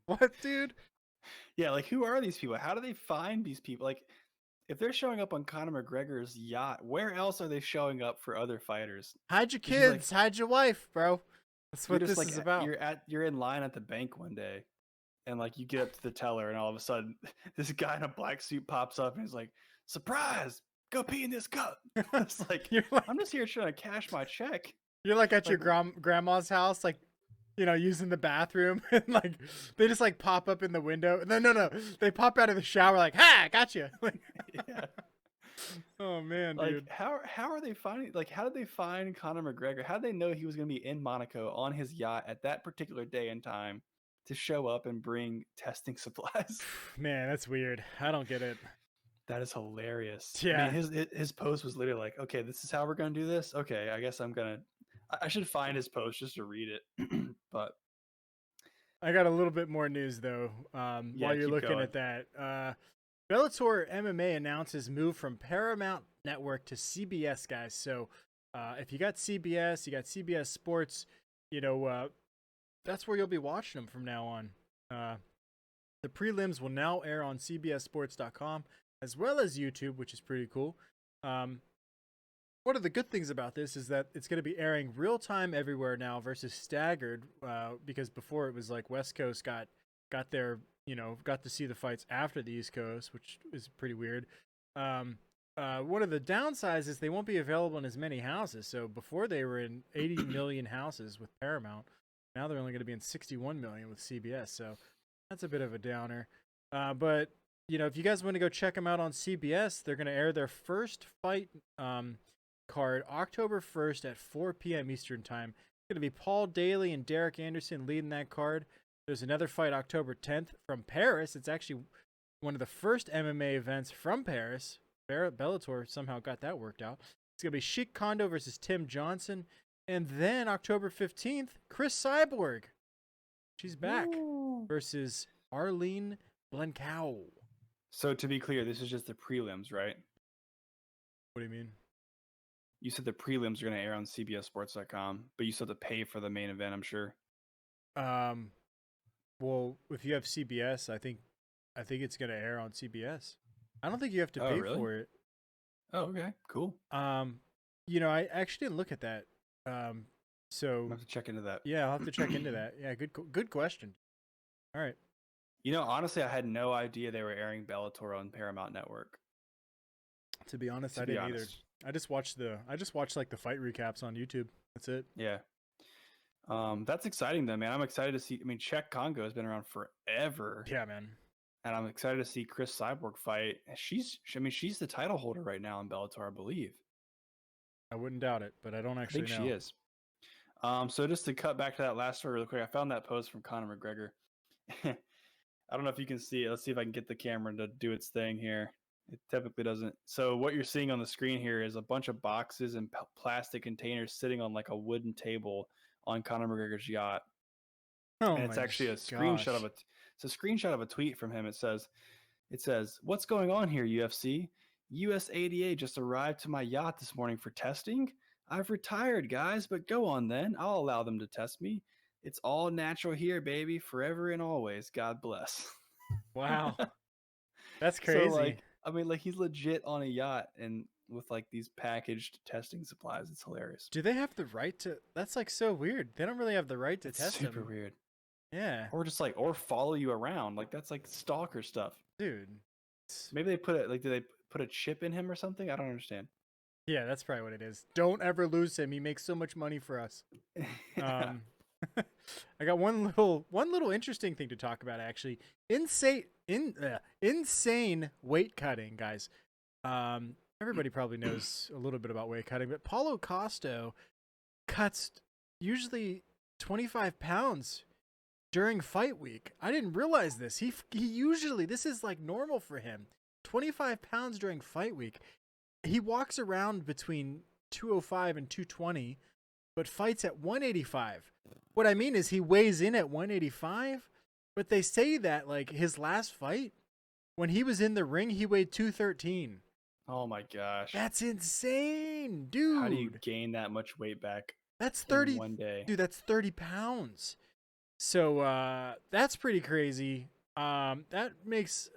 What, dude? Yeah, like, who are these people? How do they find these people? Like, if they're showing up on Conor McGregor's yacht, where else are they showing up for other fighters? Hide your It's just like kids, hide your wife, bro. That's you're what just this like is about. you're in line at the bank one day, and like you get up to the teller, and all of a sudden this guy in a black suit pops up, and he's like, "Surprise! Go pee in this cup." It's like, You're like I'm just here trying to cash my check. you're like at your Like, grandma's house, like using the bathroom, and like they just like pop up in the window. No, they pop out of the shower, like, "Ha, got you!" Like, yeah. oh man, Like, dude. how are they finding, like, how did they find Conor McGregor? How did they know he was going to be in Monaco on his yacht at that particular day and time to show up and bring testing supplies? Man, that's weird. I don't get it. That is hilarious. I Yeah, mean, his post was literally like, "Okay, this is how we're going to do this. Okay, I guess I should find his post just to read it." But I got a little bit more news though. yeah, While you're keep looking going. at that, Bellator MMA announces move from Paramount Network to CBS, guys. So, if you got CBS, you got CBS Sports, you know, that's where you'll be watching them from now on. The prelims will now air on CBSSports.com as well as YouTube, which is pretty cool. One of the good things about this is that it's going to be airing real time everywhere now versus staggered, because before it was like West Coast got their, got to see the fights after the East Coast, which is pretty weird. One of the downsides is they won't be available in as many houses. So before they were in 80 million houses with Paramount, now they're only going to be in 61 million with CBS. So that's a bit of a downer. But if you guys want to go check them out on CBS, they're going to air their first fight card October 1st at 4 p.m. Eastern time. It's going to be Paul Daly and Derek Anderson leading that card. There's another fight October 10th from Paris. It's actually one of the first MMA events from Paris. Bellator somehow got that worked out. It's going to be Sheik Kondo versus Tim Johnson. And then October 15th, Chris Cyborg. She's back. Ooh. Versus Arlene Blancow. So to be clear, this is just the prelims, right? What do you mean? You said the prelims are going to air on CBSSports.com, but you still have to pay for the main event, I'm sure. Well, if you have CBS, I think it's going to air on CBS. I don't think you have to pay for it. Oh, okay, cool. I actually didn't look at that. So I'll have to check into that. Yeah, I'll have to check into that. Yeah, good question. All right. Honestly, I had no idea they were airing Bellator on Paramount Network. To be honest, I didn't either. I just watched like the fight recaps on YouTube. That's it. Yeah. That's exciting though, man. I'm excited to see. I mean, Czech Congo has been around forever. Yeah, man. And I'm excited to see Chris Cyborg fight. She's the title holder right now in Bellator, I believe. I wouldn't doubt it, but I don't actually know. She is. So just to cut back to that last story real quick, I found that post from Conor McGregor. I don't know if you can see it. Let's see if I can get the camera to do its thing here. It typically doesn't. So what you're seeing on the screen here is a bunch of boxes and plastic containers sitting on like a wooden table on Conor McGregor's yacht. Oh, and it's actually a screenshot of it's a screenshot of a tweet from him. It says, "What's going on here, UFC? USADA just arrived to my yacht this morning for testing. I've retired, guys, but go on then. I'll allow them to test me. It's all natural here, baby, forever and always. God bless." Wow. That's crazy. So, he's legit on a yacht and with like these packaged testing supplies. It's hilarious. Do they have the right to? That's like so weird. They don't really have the right to test super weird. Yeah. Or just or follow you around. Like that's like stalker stuff. Dude. Maybe they put it do they put a chip in him or something? I don't understand. Yeah, that's probably what it is. Don't ever lose him. He makes so much money for us. I got one little interesting thing to talk about actually. Insane weight cutting, guys. Everybody probably knows a little bit about weight cutting, but Paulo Costa cuts usually 25 pounds during fight week. I didn't realize this. He usually, this is like normal for him. 25 pounds during fight week. He walks around between 205 and 220, but fights at 185. What I mean is he weighs in at 185, but they say that like his last fight, when he was in the ring, he weighed 213. Oh my gosh. That's insane, dude. How do you gain that much weight back? That's 30 in one day. Dude, that's 30 pounds. So that's pretty crazy. That makes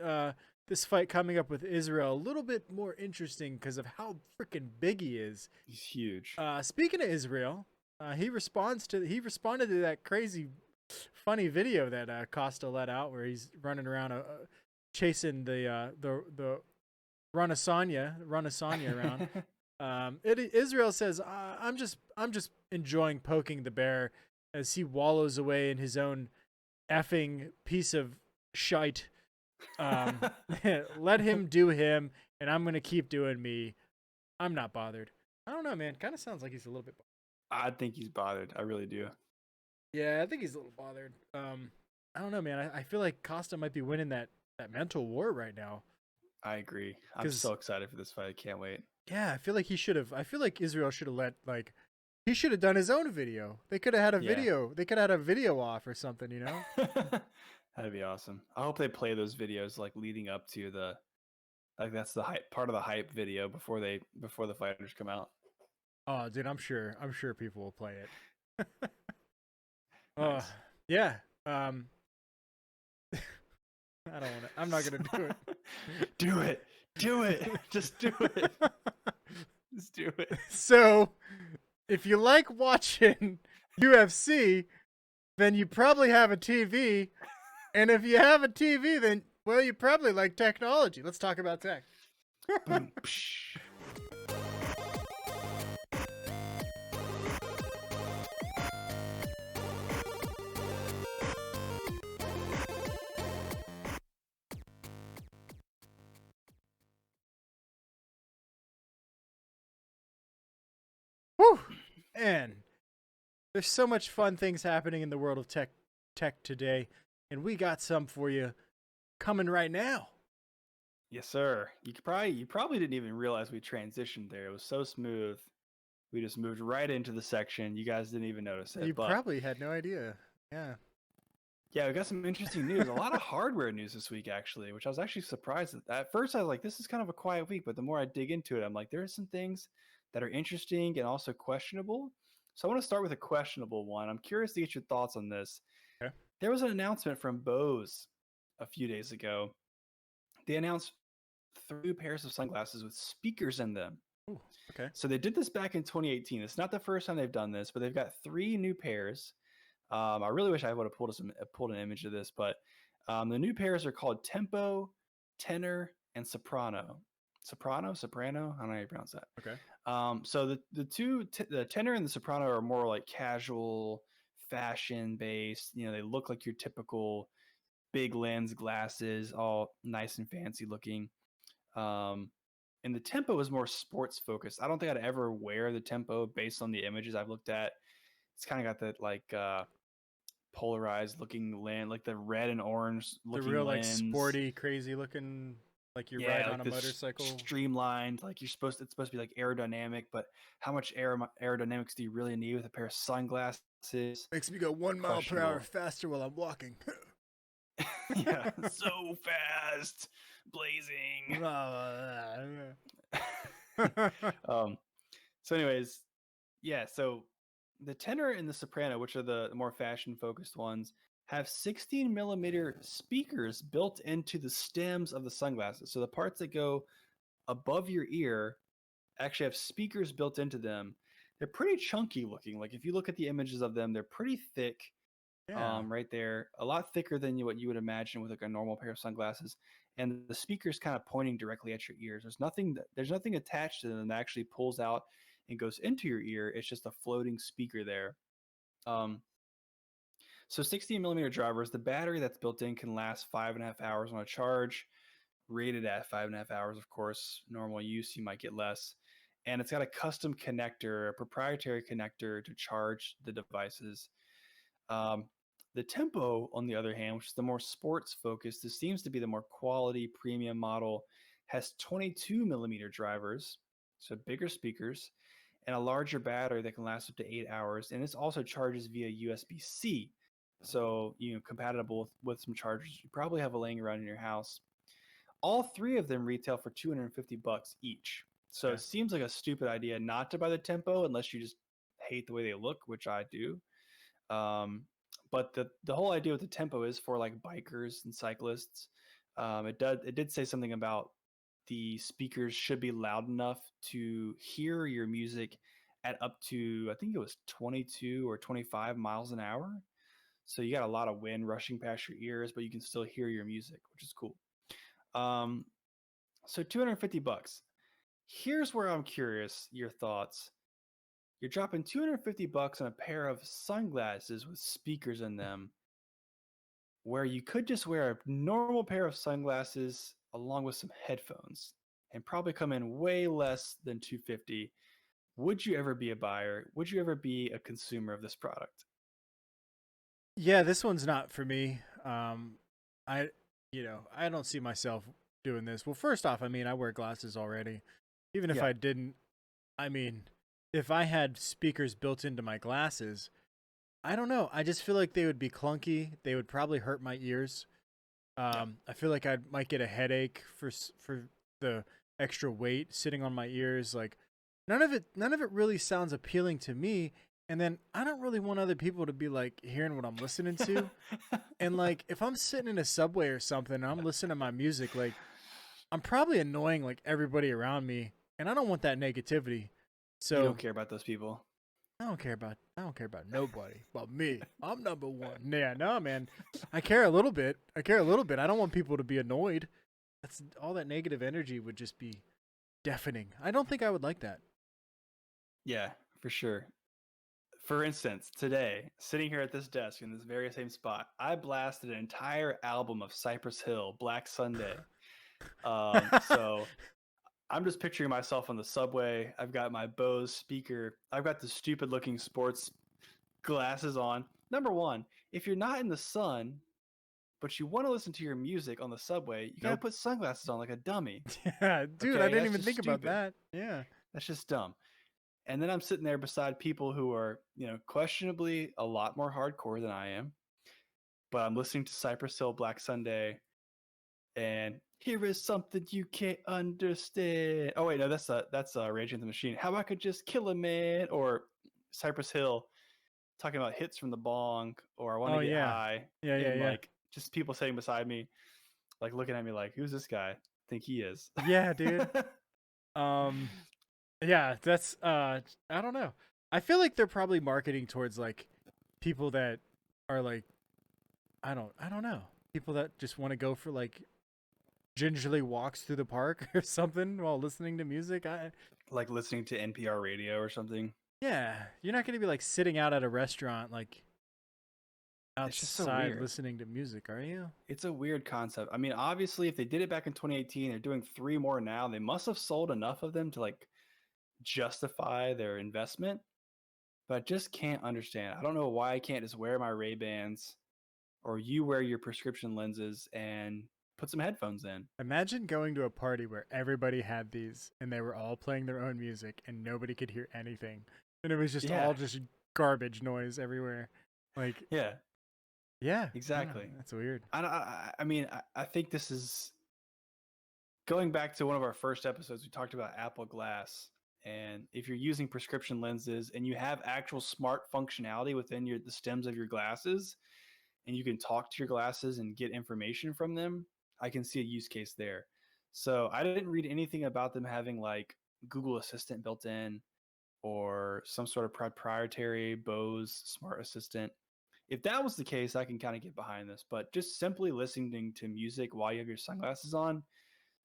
this fight coming up with Israel a little bit more interesting because of how freaking big he is. He's huge. Speaking of Israel, he responded to that crazy funny video that Costa let out where he's running around chasing the Ranasanya around. Israel says, I'm just enjoying poking the bear as he wallows away in his own effing piece of shite. Let him do him, and I'm gonna keep doing me. I'm not bothered. I don't know, man. Kind of sounds like he's a little bit bothered. I think he's bothered. I really do. Yeah, I think he's a little bothered. I don't know, man. I feel like Costa might be winning that mental war right now. I agree. I'm so excited for this fight. I can't wait. Yeah, I feel like he should have. I feel like Israel should have he should have done his own video. They could have had a video. They could have had a video off or something, you know? That'd be awesome. I hope they play those videos like leading up to that's the hype part of the hype video before the fighters come out. Oh, dude, I'm sure people will play it. Nice. Yeah. I don't want to. I'm not gonna do it. Do it. Do it. Just do it. Just do it. So, if you like watching UFC, then you probably have a TV. And if you have a TV, then, well, you probably like technology. Let's talk about tech. Boom. Psh. Whew. And there's so much fun things happening in the world of tech today, and we got some for you coming right now. Yes, sir. You probably didn't even realize we transitioned there. It was so smooth. We just moved right into the section. You guys didn't even notice it. You But probably had no idea. Yeah. yeah, we got some interesting news. A lot of hardware news this week, actually, which I was actually surprised at. At first, I was like, this is kind of a quiet week. But the more I dig into it, I'm like, there are some things that are interesting and also questionable. So I want to start with a questionable one. I'm curious to get your thoughts on this. Okay. There was an announcement from Bose a few days ago. They announced 3 pairs of sunglasses with speakers in them. Ooh, okay. So they did this back in 2018. It's not the first time they've done this, but they've got 3 new pairs. I really wish I would have pulled an image of this, but the new pairs are called Tempo, Tenor, and Soprano. Soprano. I don't know how you pronounce that. Okay. So the Tenor and the Soprano are more like casual, fashion based. You know, they look like your typical big lens glasses, all nice and fancy looking. And the Tempo is more sports focused. I don't think I'd ever wear the Tempo based on the images I've looked at. It's kind of got that like polarized looking lens, like the red and orange The looking real, like, lens. sporty, crazy looking, like you Yeah, ride like on a this motorcycle. streamlined. Like it's supposed to be like aerodynamic, but how much aerodynamics do you really need with a pair of sunglasses? Makes me go 1 mile per hour Questionable. faster while I'm walking. Yeah, so fast, blazing. um, so, anyways, yeah. So the tenor and the soprano, which are the more fashion focused ones, have 16 millimeter speakers built into the stems of the sunglasses. So the parts that go above your ear actually have speakers built into them. They're pretty chunky looking. Like if you look at the images of them, they're pretty thick. Yeah. Right there, a lot thicker than what you would imagine with like a normal pair of sunglasses, and the speaker's kind of pointing directly at your ears. There's nothing attached to them that actually pulls out and goes into your ear. It's just a floating speaker there. Um, so 16 millimeter drivers, the battery that's built in can last 5.5 hours on a charge, rated at 5.5 hours, of course. Normal use, you might get less. And it's got a custom connector, a proprietary connector to charge the devices. Um, the Tempo, on the other hand, which is the more sports focused, this seems to be the more quality premium model, has 22 millimeter drivers, so bigger speakers, and a larger battery that can last up to 8 hours. And this also charges via USB-C, so compatible with some chargers you probably have laying around in your house. All 3 of them retail for $250 each. So Okay. it seems like a stupid idea not to buy the Tempo unless you just hate the way they look, which I do. But the whole idea with the Tempo is for like bikers and cyclists. It did say something about the speakers should be loud enough to hear your music at up to, I think it was 22 or 25 miles an hour. So you got a lot of wind rushing past your ears, but you can still hear your music, which is cool. So $250. Here's where I'm curious your thoughts. You're dropping $250 on a pair of sunglasses with speakers in them, where you could just wear a normal pair of sunglasses along with some headphones and probably come in way less than $250. Would you ever be a buyer? Would you ever be a consumer of this product? Yeah, this one's not for me. I, I don't see myself doing this. Well, first off, I mean, I wear glasses already. Even if Yeah. I didn't, I mean, if I had speakers built into my glasses, I don't know. I just feel like they would be clunky. They would probably hurt my ears. Yeah. I feel like I might get a headache for the extra weight sitting on my ears. Like none of it really sounds appealing to me. and then I don't really want other people to be like hearing what I'm listening to. And like if I'm sitting in a subway or something and I'm listening to my music, like I'm probably annoying like everybody around me, and I don't want that negativity. You don't So care about those people. I don't care about nobody. About me. I'm number one. Yeah, no, man. I care a little bit. I care a little bit. I don't want people to be annoyed. That's all that negative energy would just be deafening. I don't think I would like that. Yeah, for sure. For instance, today, sitting here at this desk in this very same spot, I blasted an entire album of Cypress Hill, Black Sunday. So I'm just picturing myself on the subway. I've got my Bose speaker. I've got the stupid looking sports glasses on. Number one, if you're not in the sun, but you want to listen to your music on the subway, you got to Yep. put sunglasses on like a dummy. Yeah, dude, I Okay, didn't that's even just think about stupid. that. Yeah. That's just dumb. And then I'm sitting there beside people who are, questionably a lot more hardcore than I am. But I'm listening to Cypress Hill Black Sunday, and here is something you can't understand. Oh wait, no, that's Rage Against the Machine. How I could just kill a man, or Cypress Hill talking about hits from the bong, or I want Oh to get yeah. high, Yeah, yeah, and yeah. like just people sitting beside me, like looking at me like, who's this guy? Think he is? Yeah, dude. Um yeah, that's I don't know. I feel like they're probably marketing towards like people that are like I don't know. People that just want to go for like gingerly walks through the park or something while listening to music. I Like listening to NPR radio or something. Yeah, you're not going to be like sitting out at a restaurant like It's just so outside weird. listening to music, are you? It's a weird concept. I mean, obviously, if they did it back in 2018, they're doing 3 more now. They must have sold enough of them to like justify their investment. But I just can't understand. I don't know why I can't just wear my Ray-Bans, or you wear your prescription lenses and put some headphones in. Imagine going to a party where everybody had these and they were all playing their own music and nobody could hear anything. And it was just Yeah, all just garbage noise everywhere. Like, yeah, yeah, I don't know, exactly. that's weird. I mean, I think this is going back to one of our first episodes. We talked about Apple Glass, and if you're using prescription lenses and you have actual smart functionality within the stems of your glasses, and you can talk to your glasses and get information from them, I can see a use case there. So I didn't read anything about them having like Google Assistant built in, or some sort of proprietary Bose smart assistant. If that was the case, I can kind of get behind this. But just simply listening to music while you have your sunglasses on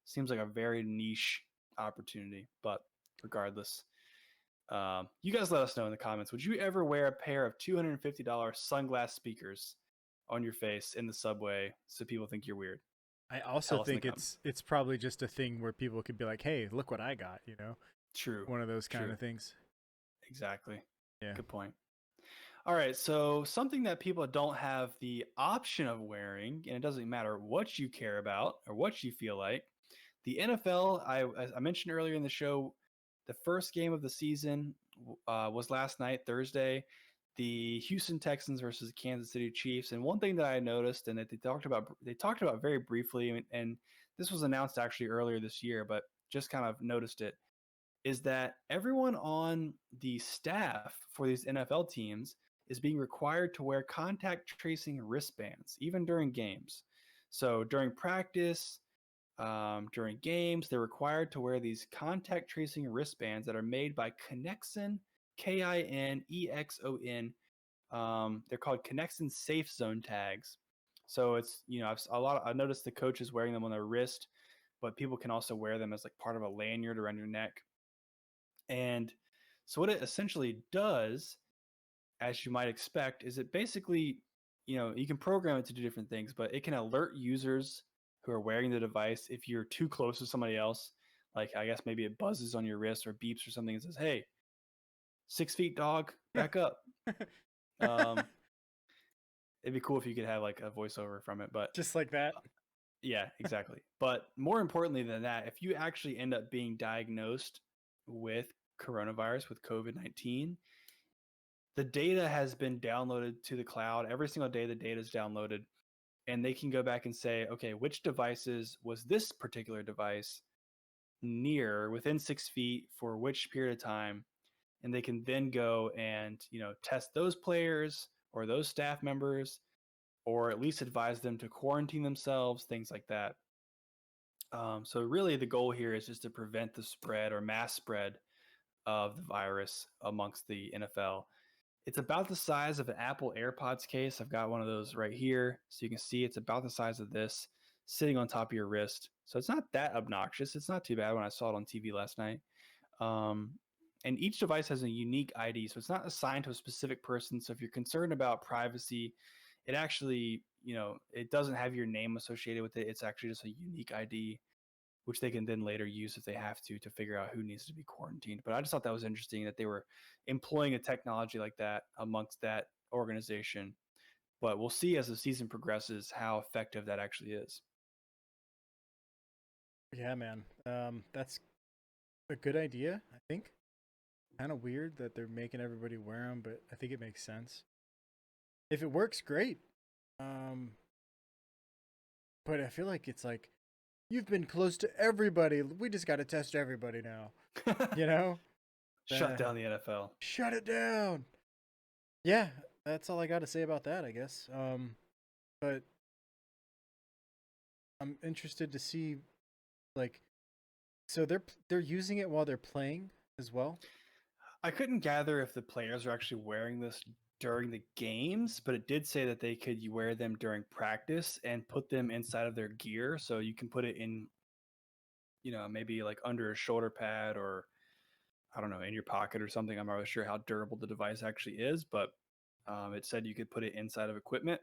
seems like a very niche opportunity. But regardless, you guys let us know in the comments. Would you ever wear a pair of $250 sunglass speakers on your face in the subway so people think you're weird? I also Tell us in the think comments. it's probably just a thing where people could be like, "Hey, look what I got," you know? True. One of those kind True. of things. Exactly. Yeah. Good point. All right, so something that people don't have the option of wearing, and it doesn't matter what you care about or what you feel like. The NFL, as I mentioned earlier in the show, the first game of the season was last night, Thursday, the Houston Texans versus Kansas City Chiefs. And one thing that I noticed, and that they talked about very briefly, and this was announced actually earlier this year, but just kind of noticed it, is that everyone on the staff for these NFL teams is being required to wear contact tracing wristbands, even during games. So during practice, during games, they're required to wear these contact tracing wristbands that are made by Kinexon, Kinexon. They're called Kinexon Safe Zone tags. So it's I've noticed the coaches wearing them on their wrist, but people can also wear them as like part of a lanyard around your neck. And so what it essentially does, as you might expect, is it basically, you can program it to do different things, but it can alert users who are wearing the device if you're too close to somebody else. Like, I guess maybe it buzzes on your wrist or beeps or something and says, "Hey, 6 feet dog, back up." Um, it'd be cool if you could have like a voiceover from it, but Just like that. yeah, exactly. But more importantly than that, if you actually end up being diagnosed with coronavirus, with COVID-19, the data has been downloaded to the cloud. Every single day, the data is downloaded, and they can go back and say, okay, which devices was this particular device near within 6 feet for which period of time? and they can then go and, test those players or those staff members, or at least advise them to quarantine themselves, things like that. So really the goal here is just to prevent the spread or mass spread of the virus amongst the NFL. It's about the size of an Apple AirPods case. I've got one of those right here. So you can see it's about the size of this sitting on top of your wrist. So it's not that obnoxious. It's not too bad when I saw it on TV last night. Um, and each device has a unique ID. So it's not assigned to a specific person. So if you're concerned about privacy, it actually, it doesn't have your name associated with it. It's actually just a unique ID, which they can then later use if they have to figure out who needs to be quarantined. But I just thought that was interesting that they were employing a technology like that amongst that organization. But we'll see as the season progresses how effective that actually is. Yeah, man. That's a good idea, I think. Kind of weird that they're making everybody wear them, but I think it makes sense. If it works, great. But I feel like it's like, you've been close to everybody. We just got to test everybody now. You know? Shut down the NFL. Shut it down. Yeah, that's all I got to say about that, I guess. But I'm interested to see, like, so they're using it while they're playing as well. I couldn't gather if the players are actually wearing this during the games, but it did say that they could wear them during practice and put them inside of their gear. So you can put it in, maybe like under a shoulder pad, or I don't know, in your pocket or something. I'm not really sure how durable the device actually is, but it said you could put it inside of equipment.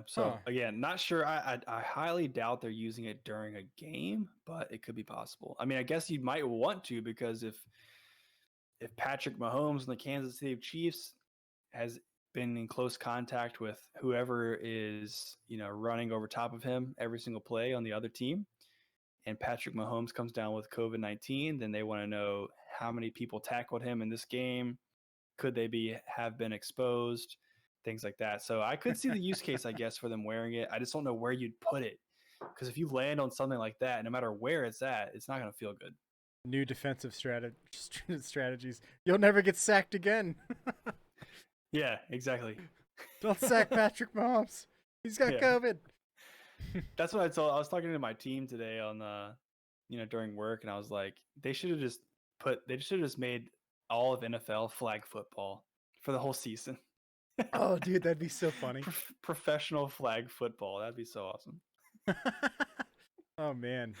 So again, not sure. I highly doubt they're using it during a game, but it could be possible. I mean, I guess you might want to, because if Patrick Mahomes and the Kansas City Chiefs has been in close contact with whoever is, running over top of him every single play on the other team, and Patrick Mahomes comes down with COVID-19, then they want to know how many people tackled him in this game. Could they have been exposed? Things like that. So I could see the use case, I guess, for them wearing it. I just don't know where you'd put it, because if you land on something like that, no matter where it's at, it's not going to feel good. New defensive strategies. You'll never get sacked again. Yeah, exactly. Don't sack Patrick Mahomes. He's got COVID. That's what I was talking to my team today on during work, and I was like, they should have just made all of NFL flag football for the whole season. Oh, dude, that'd be so funny. Professional flag football. That'd be so awesome. Oh man.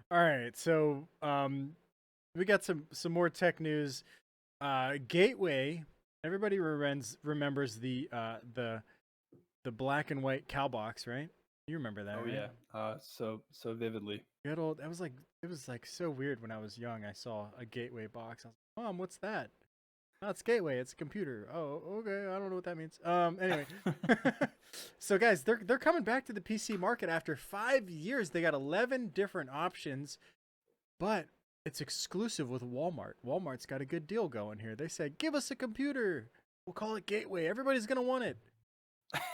All right, so we got some more tech news. Gateway. Everybody remembers the black and white cow box, right? You remember that? Oh right? Yeah, so vividly. Good old. It was like so weird when I was young. I saw a Gateway box. I was like, Mom, what's that? Oh, it's Gateway. It's a computer. Oh, okay. I don't know what that means. Anyway. So guys, they're coming back to the PC market after 5 years. They got 11 different options, but it's exclusive with Walmart. Walmart's got a good deal going here. They said, give us a computer. We'll call it Gateway. Everybody's going to want it.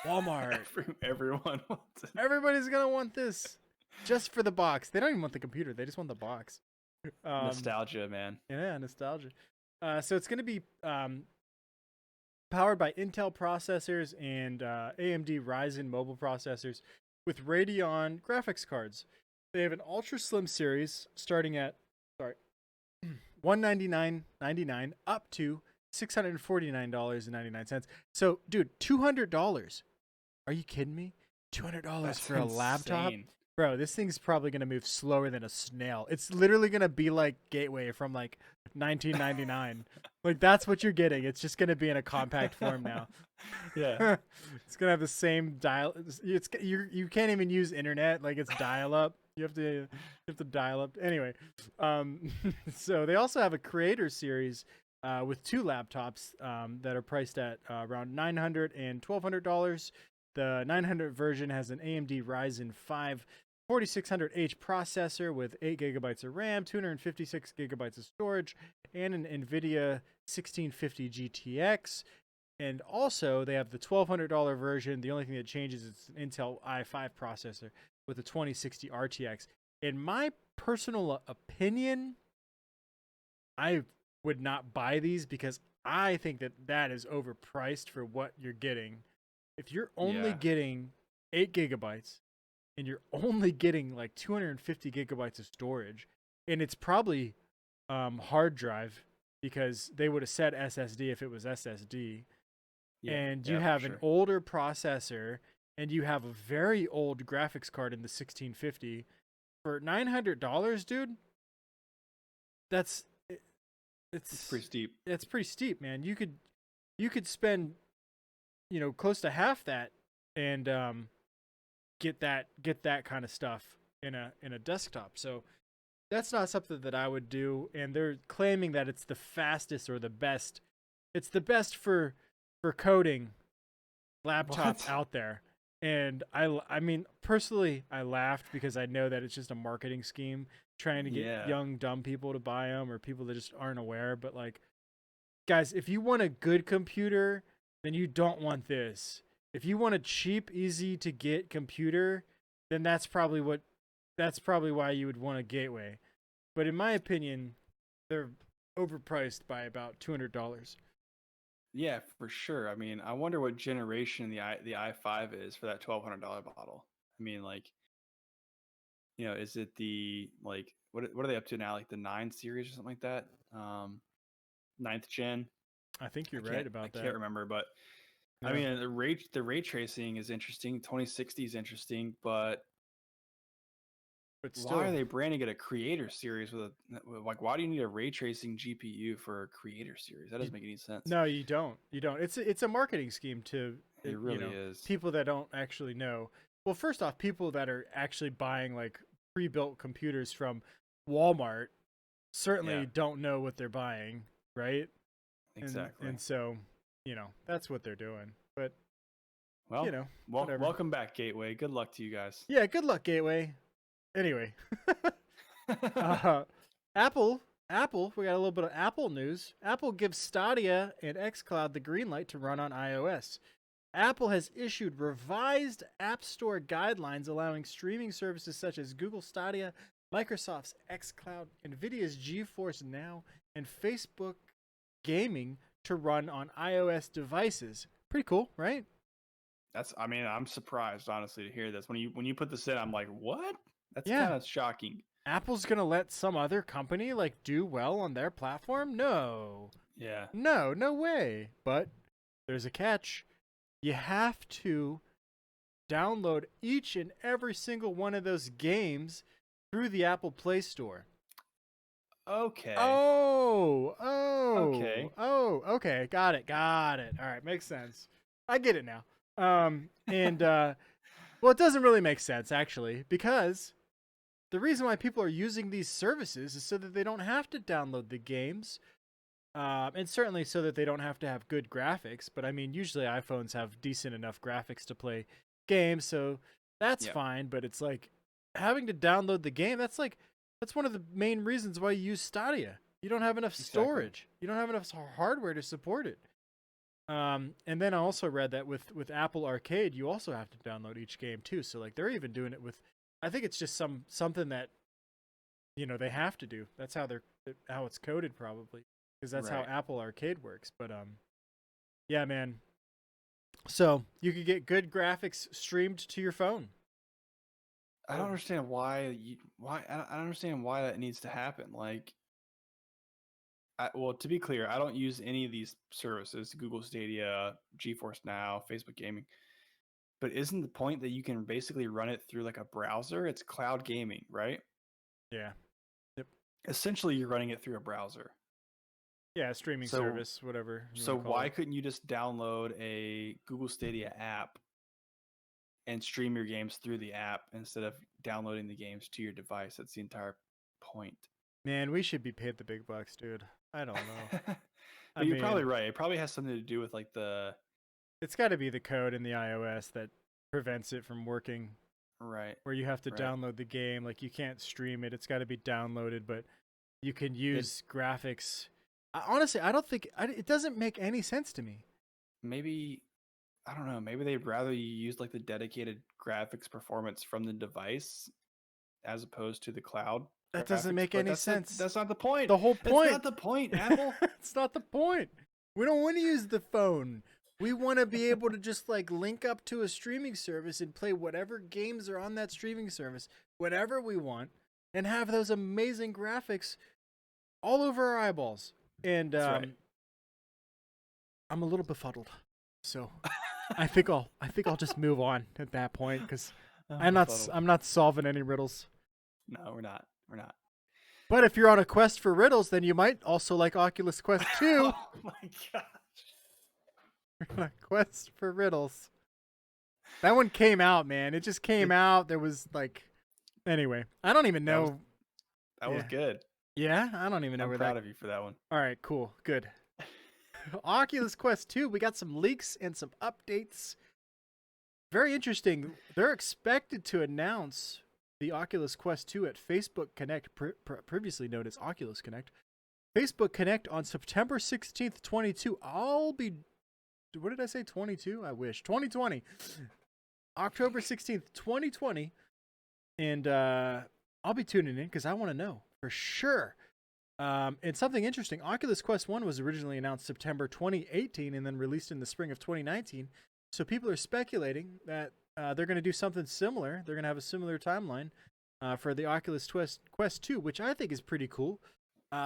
Walmart. Everyone wants it. Everybody's going to want this just for the box. They don't even want the computer. They just want the box. Nostalgia, man. Yeah, nostalgia. So it's going to be powered by Intel processors and AMD Ryzen mobile processors with Radeon graphics cards. They have an ultra slim series starting at $199.99 up to $649.99. So, dude, $200. Are you kidding me? $200 for a laptop? Bro, this thing's probably going to move slower than a snail. It's literally going to be like Gateway from like 1999. Like, that's what you're getting. It's just going to be in a compact form now. Yeah. It's going to have the same dial. You can't even use internet. Like, it's dial up. You have to dial up. Anyway, so they also have a creator series with two laptops that are priced at around $900 and $1,200. The 900 version has an AMD Ryzen 5 4600H processor with 8 gigabytes of RAM, 256 gigabytes of storage, and an NVIDIA 1650 GTX. And also, they have the $1,200 version. The only thing that changes is an Intel i5 processor with a 2060 RTX. In my personal opinion, I would not buy these because I think that that is overpriced for what you're getting. If you're only Yeah. getting 8 GB and you're only getting like 250 gigabytes of storage, and it's probably hard drive because they would have said SSD if it was SSD, Yeah. and you Yeah, for have an sure. older processor and you have a very old graphics card in the 1650 for $900, dude. That's It's it's pretty steep. it's pretty steep, man. You could spend, close to half that and get that kind of stuff in a desktop. So that's not something that I would do, and they're claiming that it's the fastest or the best. It's the best for coding laptop What? out there. And I mean, personally, I laughed because I know that it's just a marketing scheme trying to get Yeah. young dumb people to buy them or people that just aren't aware. But like, guys, if you want a good computer, then you don't want this. If you want a cheap, easy to get computer, then that's probably why you would want a gateway. But in my opinion, they're overpriced by about $200. Yeah, for sure. I mean, I wonder what generation the i5 is for that $1,200 bottle. I mean, like, is it the like what are they up to now? Like the 9 series or something like that? Ninth gen. I think I you're right can't I about can't that. remember, but I Yeah, mean the ray tracing is interesting. 2060 is interesting, but but why are still, they branding it a creator series like why do you need a ray tracing GPU for a creator series? That you doesn't make any sense. no, you don't. You don't. It's a marketing scheme to It really is. people that don't actually know. Well, first off, people that are actually buying like pre-built computers from Walmart Yeah, certainly don't know what they're buying, right? exactly. And so, that's what they're doing. But, Well, whatever. welcome back, Gateway. Good luck to you guys. Yeah, good luck, Gateway. Anyway, uh, Apple, we got a little bit of Apple news. Apple gives Stadia and xCloud the green light to run on iOS. Apple has issued revised App Store guidelines allowing streaming services such as Google Stadia, Microsoft's xCloud, Nvidia's GeForce Now, and Facebook Gaming to run on iOS devices. Pretty cool, right? I mean, I'm surprised honestly to hear this. When you put this in, I'm like, "What?" That's Yeah. kind of shocking. Apple's going to let some other company like do well on their platform? No. Yeah. No, no way. But there's a catch. You have to download each and every single one of those games through the Apple Play Store. Okay. Okay. Okay. Got it. All right, makes sense. I get it now. And well, it doesn't really make sense actually because the reason why people are using these services is so that they don't have to download the games. And certainly so that they don't have to have good graphics. But I mean, usually iPhones have decent enough graphics to play games, so that's Yeah. fine. But it's like having to download the game. That's one of the main reasons why you use Stadia. You don't have enough Exactly. storage. You don't have enough hardware to support it. And then I also read that with Apple Arcade, you also have to download each game too. So like they're even doing it with. I think it's just something that they have to do. That's how it's coded probably because that's how Right. Apple Arcade works. But yeah, man. So you could get good graphics streamed to your phone. I don't understand why I don't understand why that needs to happen. Like, well, to be clear, I don't use any of these services: Google Stadia, GeForce Now, Facebook Gaming. But isn't the point that you can basically run it through like a browser? It's cloud gaming, right? Yeah. Yep. Essentially, you're running it through a browser. Yeah, streaming So, service, whatever you so want to call why it. couldn't you just download a Google Stadia app and stream your games through the app instead of downloading the games to your device? That's the entire point. Man, we should be paid the big bucks, dude. I don't know. I But you're probably mean, right. It probably has something to do with like the it's got to be the code in the iOS that prevents it from working right, where you have to right. download the game. Like you can't stream it. It's got to be downloaded, but you can It use graphics. Honestly, I don't think it doesn't make any sense to me. maybe I don't know. Maybe they'd rather you use like the dedicated graphics performance from the device as opposed to the cloud. That doesn't graphics, make but any sense. That's not the point. The whole point. It's not the point, Apple. It's not the point. We don't want to use the phone. We want to be able to just like link up to a streaming service and play whatever games are on that streaming service, whatever we want, and have those amazing graphics all over our eyeballs. And right. I'm a little befuddled, so I think I'll just move on at that point because I'm not solving any riddles. No, we're not. We're not. But if you're on a quest for riddles, then you might also like Oculus Quest 2. Oh my gosh. You're on a quest for riddles. That one came out, man. It just came out. There was like, anyway, I don't even know. That was good. Yeah, I don't even know. I'm proud of you for that one. All right, cool, good. Oculus Quest 2, we got some leaks and some updates. Very interesting. They're expected to announce the Oculus Quest 2 at Facebook Connect, previously known as Oculus Connect. Facebook Connect on September 16th, 22. I'll be, what did I say, 22? I wish. 2020. October 16th, 2020. And I'll be tuning in because I want to know for sure. And something interesting, Oculus Quest 1 was originally announced September 2018 and then released in the spring of 2019. So people are speculating that they're going to do something similar. They're going to have a similar timeline for the Oculus Quest 2, which I think is pretty cool.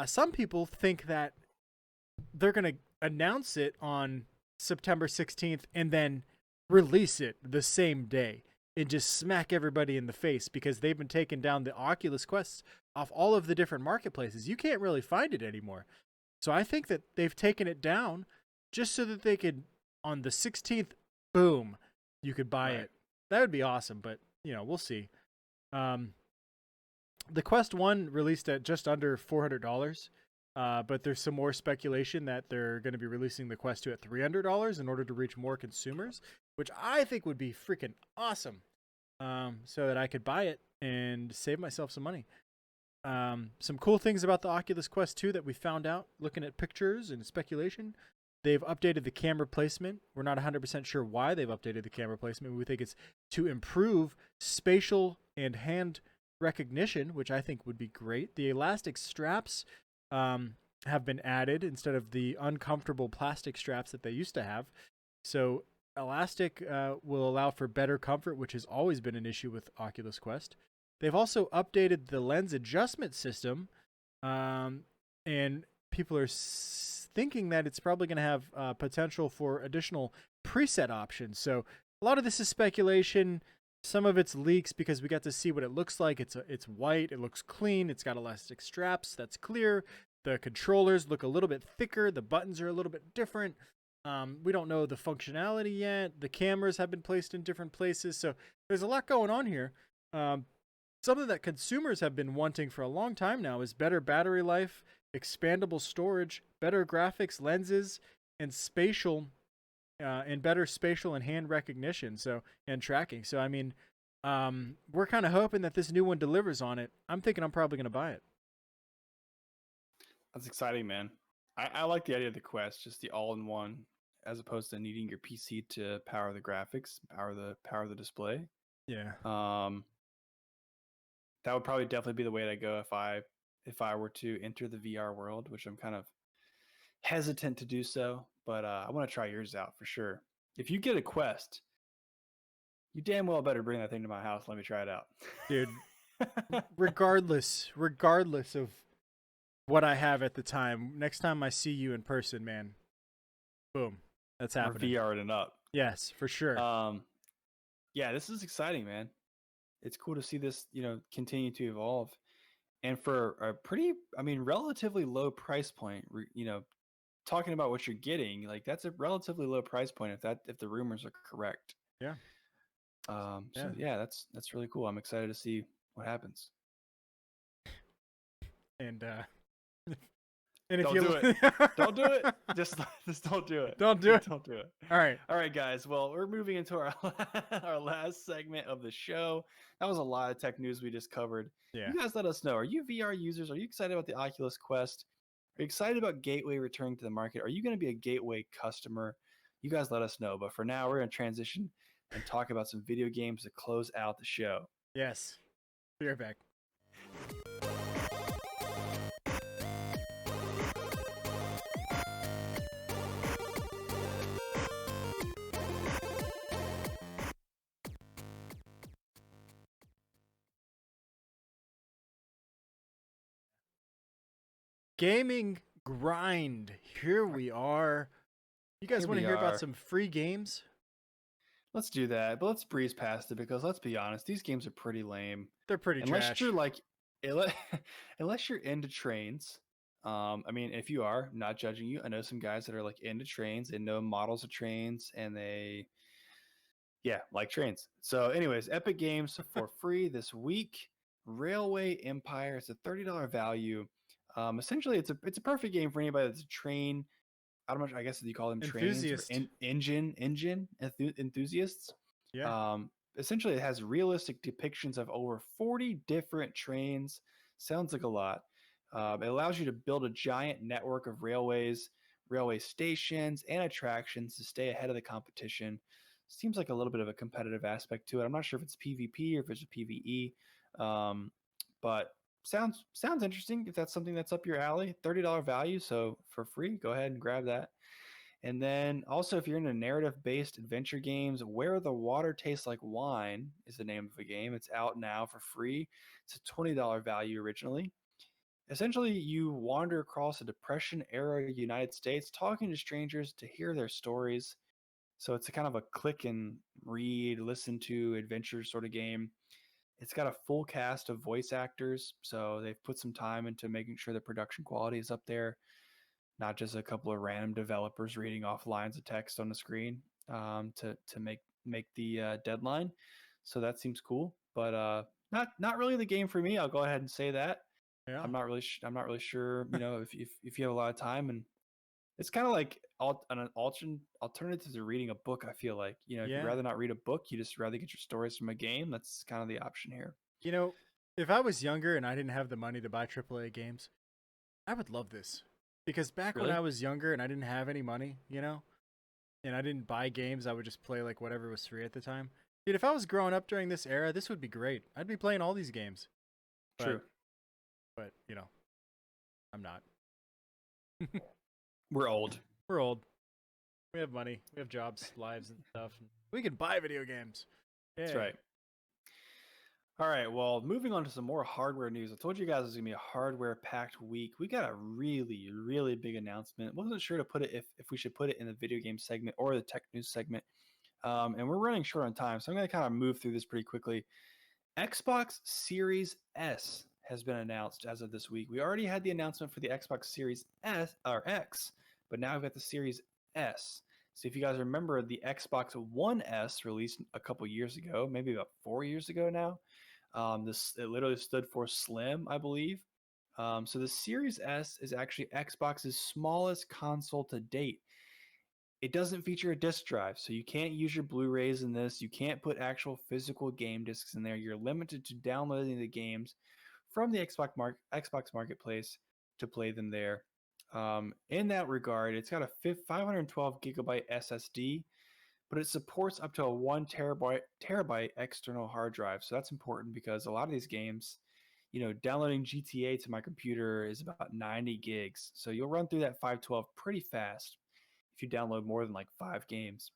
Some people think that they're going to announce it on September 16th and then release it the same day and just smack everybody in the face because they've been taking down the Oculus Quests off all of the different marketplaces. You can't really find it anymore. So I think that they've taken it down just so that they could, on the 16th, boom, you could buy it. That would be awesome, but, you know, we'll see. The Quest 1 released at just under $400, but there's some more speculation that they're going to be releasing the Quest 2 at $300 in order to reach more consumers, which I think would be freaking awesome, so that I could buy it and save myself some money. Some cool things about the Oculus Quest 2 that we found out looking at pictures and speculation. They've updated the camera placement. We're not 100% sure why they've updated the camera placement. We think it's to improve spatial and hand recognition, which I think would be great. The elastic straps have been added instead of the uncomfortable plastic straps that they used to have. So elastic will allow for better comfort, which has always been an issue with Oculus Quest. They've also updated the lens adjustment system, and people are thinking that it's probably going to have potential for additional preset options. So a lot of this is speculation. Some of it's leaks because we got to see what it looks like. It's white. It looks clean. It's got elastic straps. That's clear. The controllers look a little bit thicker. The buttons are a little bit different. We don't know the functionality yet. The cameras have been placed in different places. So there's a lot going on here. Something that consumers have been wanting for a long time now is better battery life, expandable storage, better graphics, lenses, and spatial, and better spatial and hand recognition. And tracking. So I mean, we're kind of hoping that this new one delivers on it. I'm thinking I'm probably going to buy it. That's exciting, man. I like the idea of the Quest, just the all-in-one, as opposed to needing your PC to power the graphics, power the display. Yeah. That would probably definitely be the way to go if I were to enter the VR world, which I'm kind of hesitant to do so, but I want to try yours out for sure. If you get a Quest, you damn well better bring that thing to my house. Let me try it out, dude. regardless of what I have at the time, next time I see you in person, man, boom, that's happening. We're VR'ing up. Yes, for sure. Yeah, this is exciting, man. It's cool to see this, continue to evolve, and for a pretty, relatively low price point. Talking about what you're getting, like that's a relatively low price point if the rumors are correct. Yeah. So yeah, that's really cool. I'm excited to see what happens. And don't do it. Don't do it. Just don't do it. Don't do it. Don't do it. All right, guys. Well, we're moving into our last segment of the show. That was a lot of tech news we just covered. Yeah. You guys let us know. Are you VR users? Are you excited about the Oculus Quest? Are you excited about Gateway returning to the market? Are you going to be a Gateway customer? You guys let us know. But for now, we're going to transition and talk about some video games to close out the show. Yes. Be right back. Gaming grind. Here we are. You guys Here want to we hear about are. some free games? Let's do that, but let's breeze past it because let's be honest, these games are pretty lame. They're pretty Unless you're trash. like, ele- unless you're into trains. I mean, if you are, I'm not judging you. I know some guys that are like into trains. They know models of trains, and they, yeah, like trains. So, anyways, Epic Games for free this week. Railway Empire. It's a $30 value. Essentially, it's a perfect game for anybody that's a train. I don't know. I guess you call them trains or Enthusiast. engine enthusiasts. Yeah. Um, Essentially, it has realistic depictions of over 40 different trains. Sounds like a lot. It allows you to build a giant network of railways, railway stations, and attractions to stay ahead of the competition. Seems like a little bit of a competitive aspect to it. I'm not sure if it's PvP or if it's a PvE, but sounds interesting. If that's something that's up your alley, $30 value, so for free, go ahead and grab that. And then also, if you're into narrative-based adventure games, Where the Water Tastes Like Wine is the name of the game. It's out now for free. It's a $20 value originally. Essentially, you wander across a Depression-era United States, talking to strangers to hear their stories. So it's a kind of a click and read, listen to adventure sort of game. It's got a full cast of voice actors, so they've put some time into making sure the production quality is up there, not just a couple of random developers reading off lines of text on the screen to make the deadline. So that seems cool, but not really the game for me. I'll go ahead and say that. Yeah. I'm not really sure. You know, if you have a lot of time, and it's kind of like an alternative to reading a book. I feel like, you know, if you'd Yeah. rather not read a book, you just rather get your stories from a game. That's kind of the option here. You know, if I was younger and I didn't have the money to buy AAA games, I would love this. Because back when Really? I was younger and I didn't have any money, and I didn't buy games, I would just play like whatever was free at the time. Dude, if I was growing up during this era, this would be great. I'd be playing all these games. True. But, I'm not. We're old. We're old. We have money. We have jobs, lives, and stuff. We can buy video games. Yeah. That's right. All right, well, moving on to some more hardware news. I told you guys it was going to be a hardware-packed week. We got a really, really big announcement. Wasn't sure to put it if we should put it in the video game segment or the tech news segment. And we're running short on time, so I'm going to kind of move through this pretty quickly. Xbox Series S has been announced as of this week. We already had the announcement for the Xbox Series S or X, but now we've got the Series S. So if you guys remember, the Xbox One S released a couple years ago, maybe about 4 years ago now. It literally stood for Slim, I believe. So the Series S is actually Xbox's smallest console to date. It doesn't feature a disc drive, so you can't use your Blu-rays in this. You can't put actual physical game discs in there. You're limited to downloading the games from the Xbox Marketplace to play them there. In that regard, it's got a 512 gigabyte SSD, but it supports up to a 1 terabyte external hard drive. So that's important because a lot of these games, downloading GTA to my computer is about 90 gigs. So you'll run through that 512 pretty fast if you download more than like 5 games.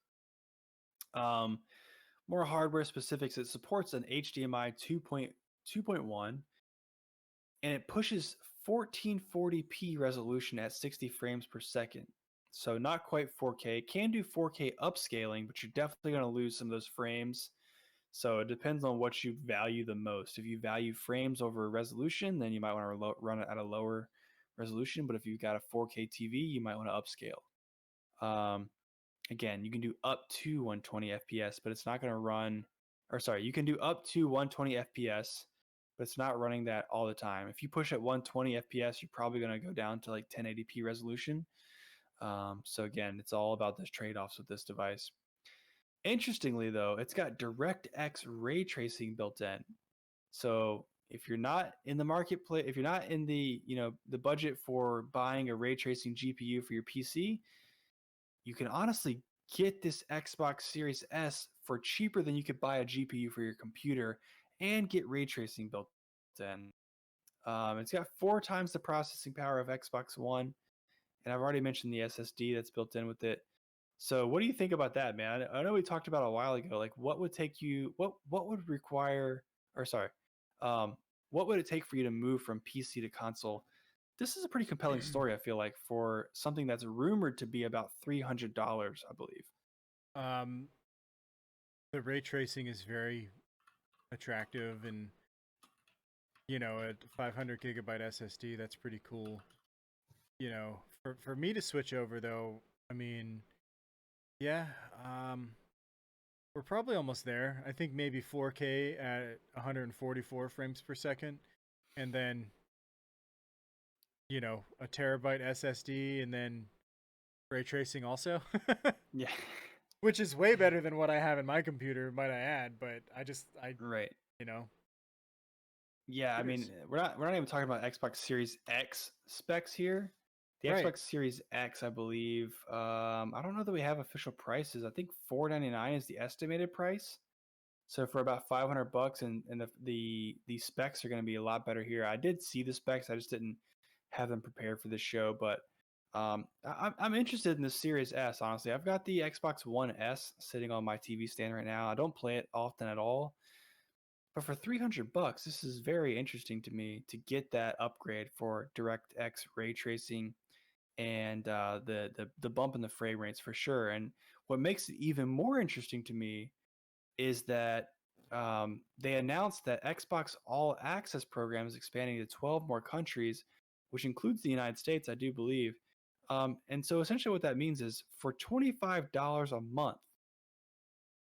More hardware specifics, it supports an HDMI 2.1, and it pushes 1440p resolution at 60 frames per second. So not quite 4K. It can do 4K upscaling, but you're definitely going to lose some of those frames. So it depends on what you value the most. If you value frames over resolution, then you might want to run it at a lower resolution. But if you've got a 4K TV, you might want to upscale. Again, you can do up to 120 FPS, but it's not going to run, or sorry, you can do up to 120 FPS, but it's not running that all the time. If you push at 120 FPS, you're probably going to go down to like 1080p resolution. So again, it's all about those trade-offs with this device. Interestingly, though, it's got DirectX ray tracing built in. So if you're not in the marketplace, if you're not in the the budget for buying a ray tracing GPU for your PC, you can honestly get this Xbox Series S for cheaper than you could buy a GPU for your computer and get ray tracing built in. It's got 4 times the processing power of Xbox One, and I've already mentioned the SSD that's built in with it. So what do you think about that, man? I know we talked about a while ago, like what would take you, what would require, or sorry, what would it take for you to move from PC to console? this is a pretty compelling story, I feel like, for something that's rumored to be about $300, I believe. Um, the ray tracing is very attractive, and a 500 gigabyte SSD, that's pretty cool. For me to switch over though, I mean, yeah, we're probably almost there. I think maybe 4K at 144 frames per second, and then a terabyte SSD, and then ray tracing also. Yeah. Which is way better than what I have in my computer, might I add, but Right. you know, Yeah, I mean, computers. we're not even talking about Xbox Series X specs here. The Right. Xbox Series X, I believe, I don't know that we have official prices. I think $499 is the estimated price. So for about $500, and the specs are going to be a lot better here. I did see the specs, I just didn't have them prepared for this show, but I'm interested in the Series S. Honestly, I've got the Xbox One S sitting on my TV stand right now. I don't play it often at all, but for $300, this is very interesting to me to get that upgrade for DirectX ray tracing and the bump in the frame rates for sure. And what makes it even more interesting to me is that they announced that Xbox All Access program is expanding to 12 more countries, which includes the United States, I do believe. And so essentially what that means is for $25 a month,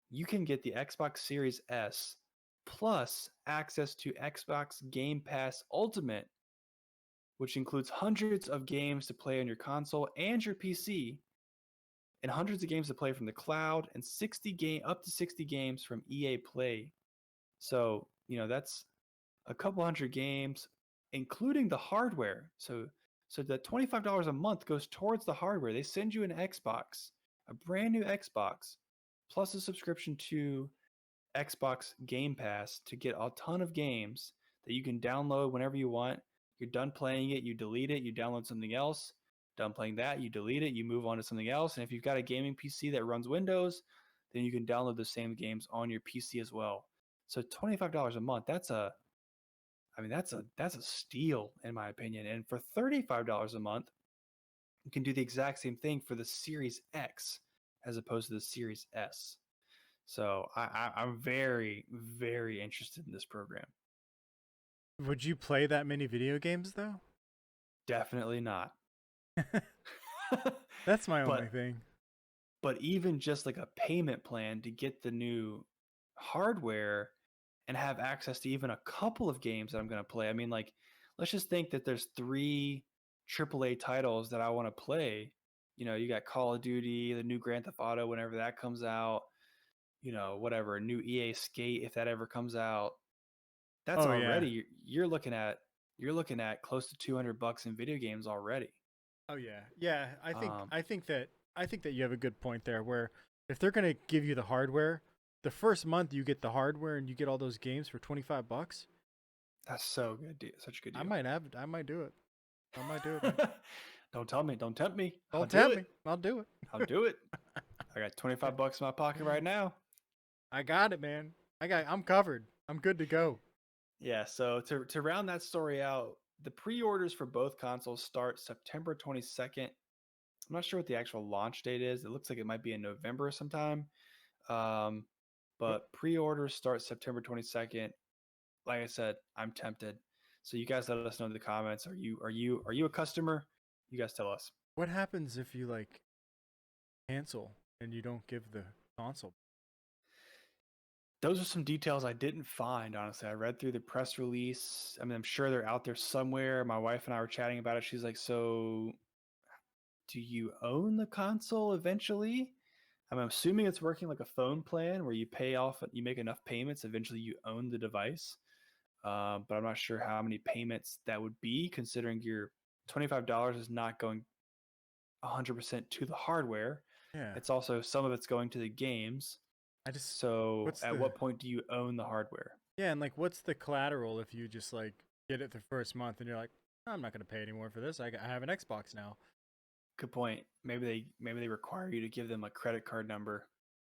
you can get the Xbox Series S plus access to Xbox Game Pass Ultimate, which includes hundreds of games to play on your console and your PC, and hundreds of games to play from the cloud, and up to 60 games from EA Play. So, that's a couple hundred games, including the hardware. So the $25 a month goes towards the hardware. They send you an Xbox, a brand new Xbox, plus a subscription to Xbox Game Pass to get a ton of games that you can download whenever you want. You're done playing it, you delete it, you download something else. Done playing that, you delete it, you move on to something else. And if you've got a gaming PC that runs Windows, then you can download the same games on your PC as well. So $25 a month, that's a steal in my opinion. And for $35 a month, you can do the exact same thing for the Series X as opposed to the Series S. So I'm very, very interested in this program. Would you play that many video games though? Definitely not. That's my only but thing. but even just like a payment plan to get the new hardware and have access to even a couple of games that I'm going to play. I mean, like, let's just think that there's 3 AAA titles that I want to play. You got Call of Duty, the new Grand Theft Auto whenever that comes out, whatever, a new EA Skate if that ever comes out. That's Oh yeah. already you're looking at close to $200 in video games already. Oh yeah. Yeah, I think Um, I think that I think that you have a good point there, where if they're going to give you the hardware, the first month you get the hardware and you get all those games for $25. that's so good, such a good I deal. might do it. I might do it, man. Don't tell me, don't tempt me. I'll Don't do tempt it. me. I'll do it. I'll do it. I got $25 in my pocket right now. I got it, man. I'm covered. I'm good to go. Yeah, so to round that story out, the pre-orders for both consoles start September 22nd. I'm not sure what the actual launch date is. It looks like it might be in November sometime. Um, but pre-orders start September 22nd. Like I said, I'm tempted. So you guys let us know in the comments. Are you a customer? You guys tell us. What happens if you cancel and you don't give the console? Those are some details I didn't find, honestly. I read through the press release. I mean, I'm sure they're out there somewhere. My wife and I were chatting about it. She's like, "So, do you own the console eventually?" I'm assuming it's working like a phone plan where you make enough payments, eventually you own the device. But I'm not sure how many payments that would be, considering your $25 is not going 100% to the hardware. Yeah. It's also some of it's going to the games. I just So what's at the what point do you own the hardware? Yeah, and what's the collateral if you just get it the first month and you're like, I'm not going to pay anymore for this. I have an Xbox now. Good point. Maybe they require you to give them a credit card number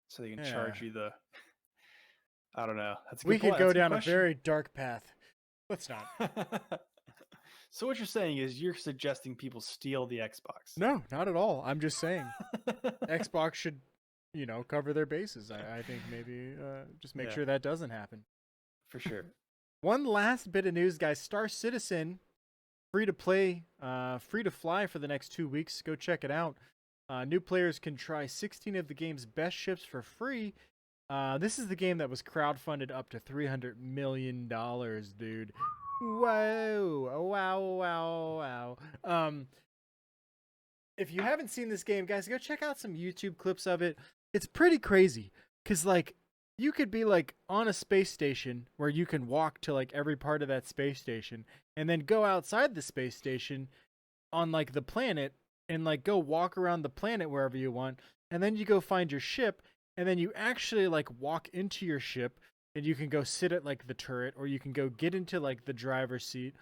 so they can Yeah. charge you the. I don't know. That's a We good could point. go That's a good down a question. very dark path. Let's not. So what you're saying is you're suggesting people steal the Xbox. No, not at all. I'm just saying Xbox should, cover their bases. I think maybe just make sure that doesn't happen. For sure. One last bit of news, guys. Star Citizen, free to play, free to fly for the next 2 weeks. Go check it out. New players can try 16 of the game's best ships for free. This is the game that was crowdfunded up to $300 million, dude. Whoa. Wow. If you haven't seen this game, guys, go check out some YouTube clips of it. It's pretty crazy. Because, like, you could be, like, on a space station where you can walk to, like, every part of that space station. And then go outside the space station on, like, the planet. And, like, go walk around the planet wherever you want. And then you go find your ship. And then you actually, like, walk into your ship. And you can go sit at, like, the turret. Or you can go get into, like, the driver's seat.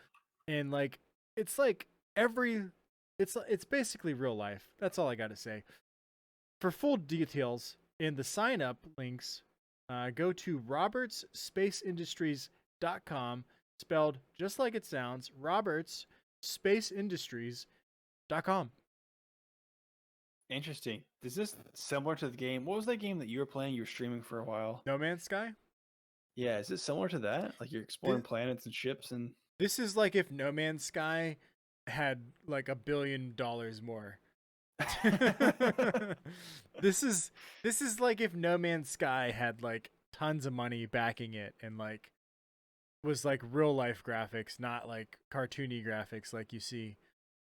And, like, it's, like, it's basically real life. That's all I got to say. For full details and the sign-up links, go to robertsspaceindustries.com, spelled just like it sounds, robertsspaceindustries.com. Interesting. Is this similar to the game? What was that game that you were playing? You were streaming for a while. No Man's Sky? Yeah, is it similar to that? Like you're exploring planets and ships and... This is like if No Man's Sky had like $1 billion more. This is like if No Man's Sky had like tons of money backing it and like was like real life graphics, not like cartoony graphics like you see.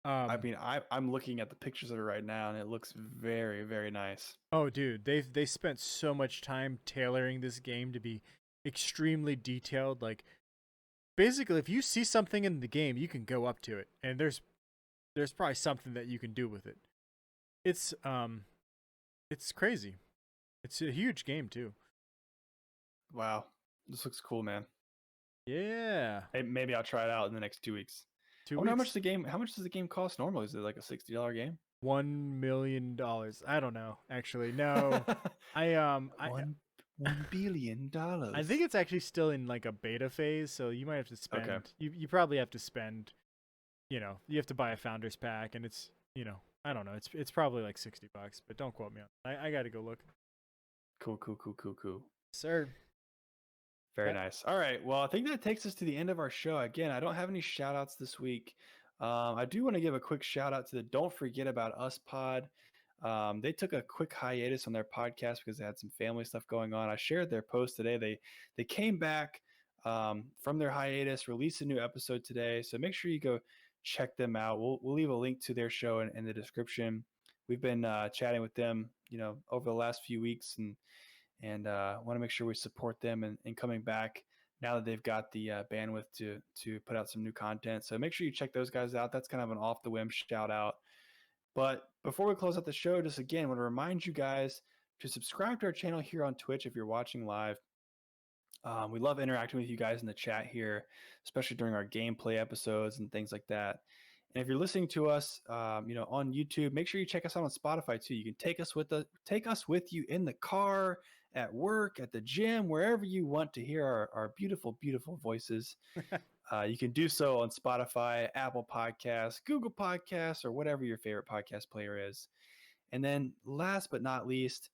I mean, I'm looking at the pictures of it right now, and it looks very, very nice. Oh, dude, they spent so much time tailoring this game to be extremely detailed. Like, basically, if you see something in the game, you can go up to it, and there's probably something that you can do with it. It's crazy. It's a huge game too. Wow, this looks cool, man. Yeah. Hey, maybe I'll try it out in the next 2 weeks. 2 I wonder weeks. how much does the game cost normally? Is it like a $60 game? $1 million. I don't know. Actually, no. $1 billion. I think it's actually still in like a beta phase, so you might have to spend. Okay. You probably have to spend. You have to buy a founders pack, and it's I don't know. It's probably like $60, but don't quote me on. I got to go look. Cool. Sir. Very nice. All right. Well, I think that takes us to the end of our show. Again, I don't have any shout outs this week. I do want to give a quick shout out to the Don't Forget About Us pod. They took a quick hiatus on their podcast because they had some family stuff going on. I shared their post today. They came back from their hiatus, released a new episode today. So make sure you go check them out. We'll leave a link to their show in the description. We've been chatting with them, over the last few weeks, and want to make sure we support them and coming back now that they've got the bandwidth to put out some new content. So make sure you check those guys out. That's kind of an off the whim shout out. But before we close out the show, just again, want to remind you guys to subscribe to our channel here on Twitch if you're watching live. We love interacting with you guys in the chat here, especially during our gameplay episodes and things like that. And if you're listening to us, on YouTube, make sure you check us out on Spotify too. You can take us with you in the car, at work, at the gym, wherever you want to hear our beautiful, beautiful voices. You can do so on Spotify, Apple Podcasts, Google Podcasts, or whatever your favorite podcast player is. And then last but not least,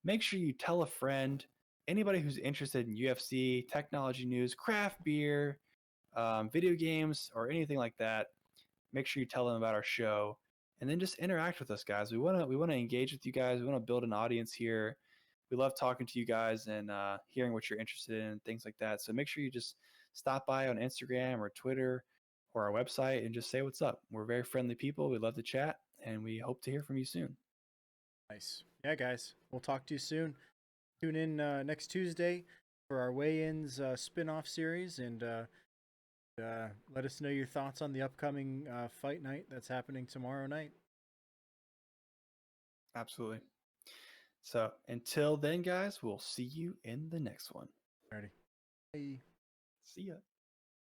make sure you tell a friend, anybody who's interested in UFC, technology news, craft beer, video games, or anything like that. Make sure you tell them about our show, and then just interact with us, guys. We want to engage with you guys. We want to build an audience here. We love talking to you guys and hearing what you're interested in and things like that. So make sure you just stop by on Instagram or Twitter or our website and just say what's up. We're very friendly people. We love to chat, and we hope to hear from you soon. Nice. Yeah, guys. We'll talk to you soon. Tune in next Tuesday for our weigh-ins spin-off series, and let us know your thoughts on the upcoming fight night that's happening tomorrow night. Absolutely. So until then, guys, we'll see you in the next one. Alrighty. Bye. See ya.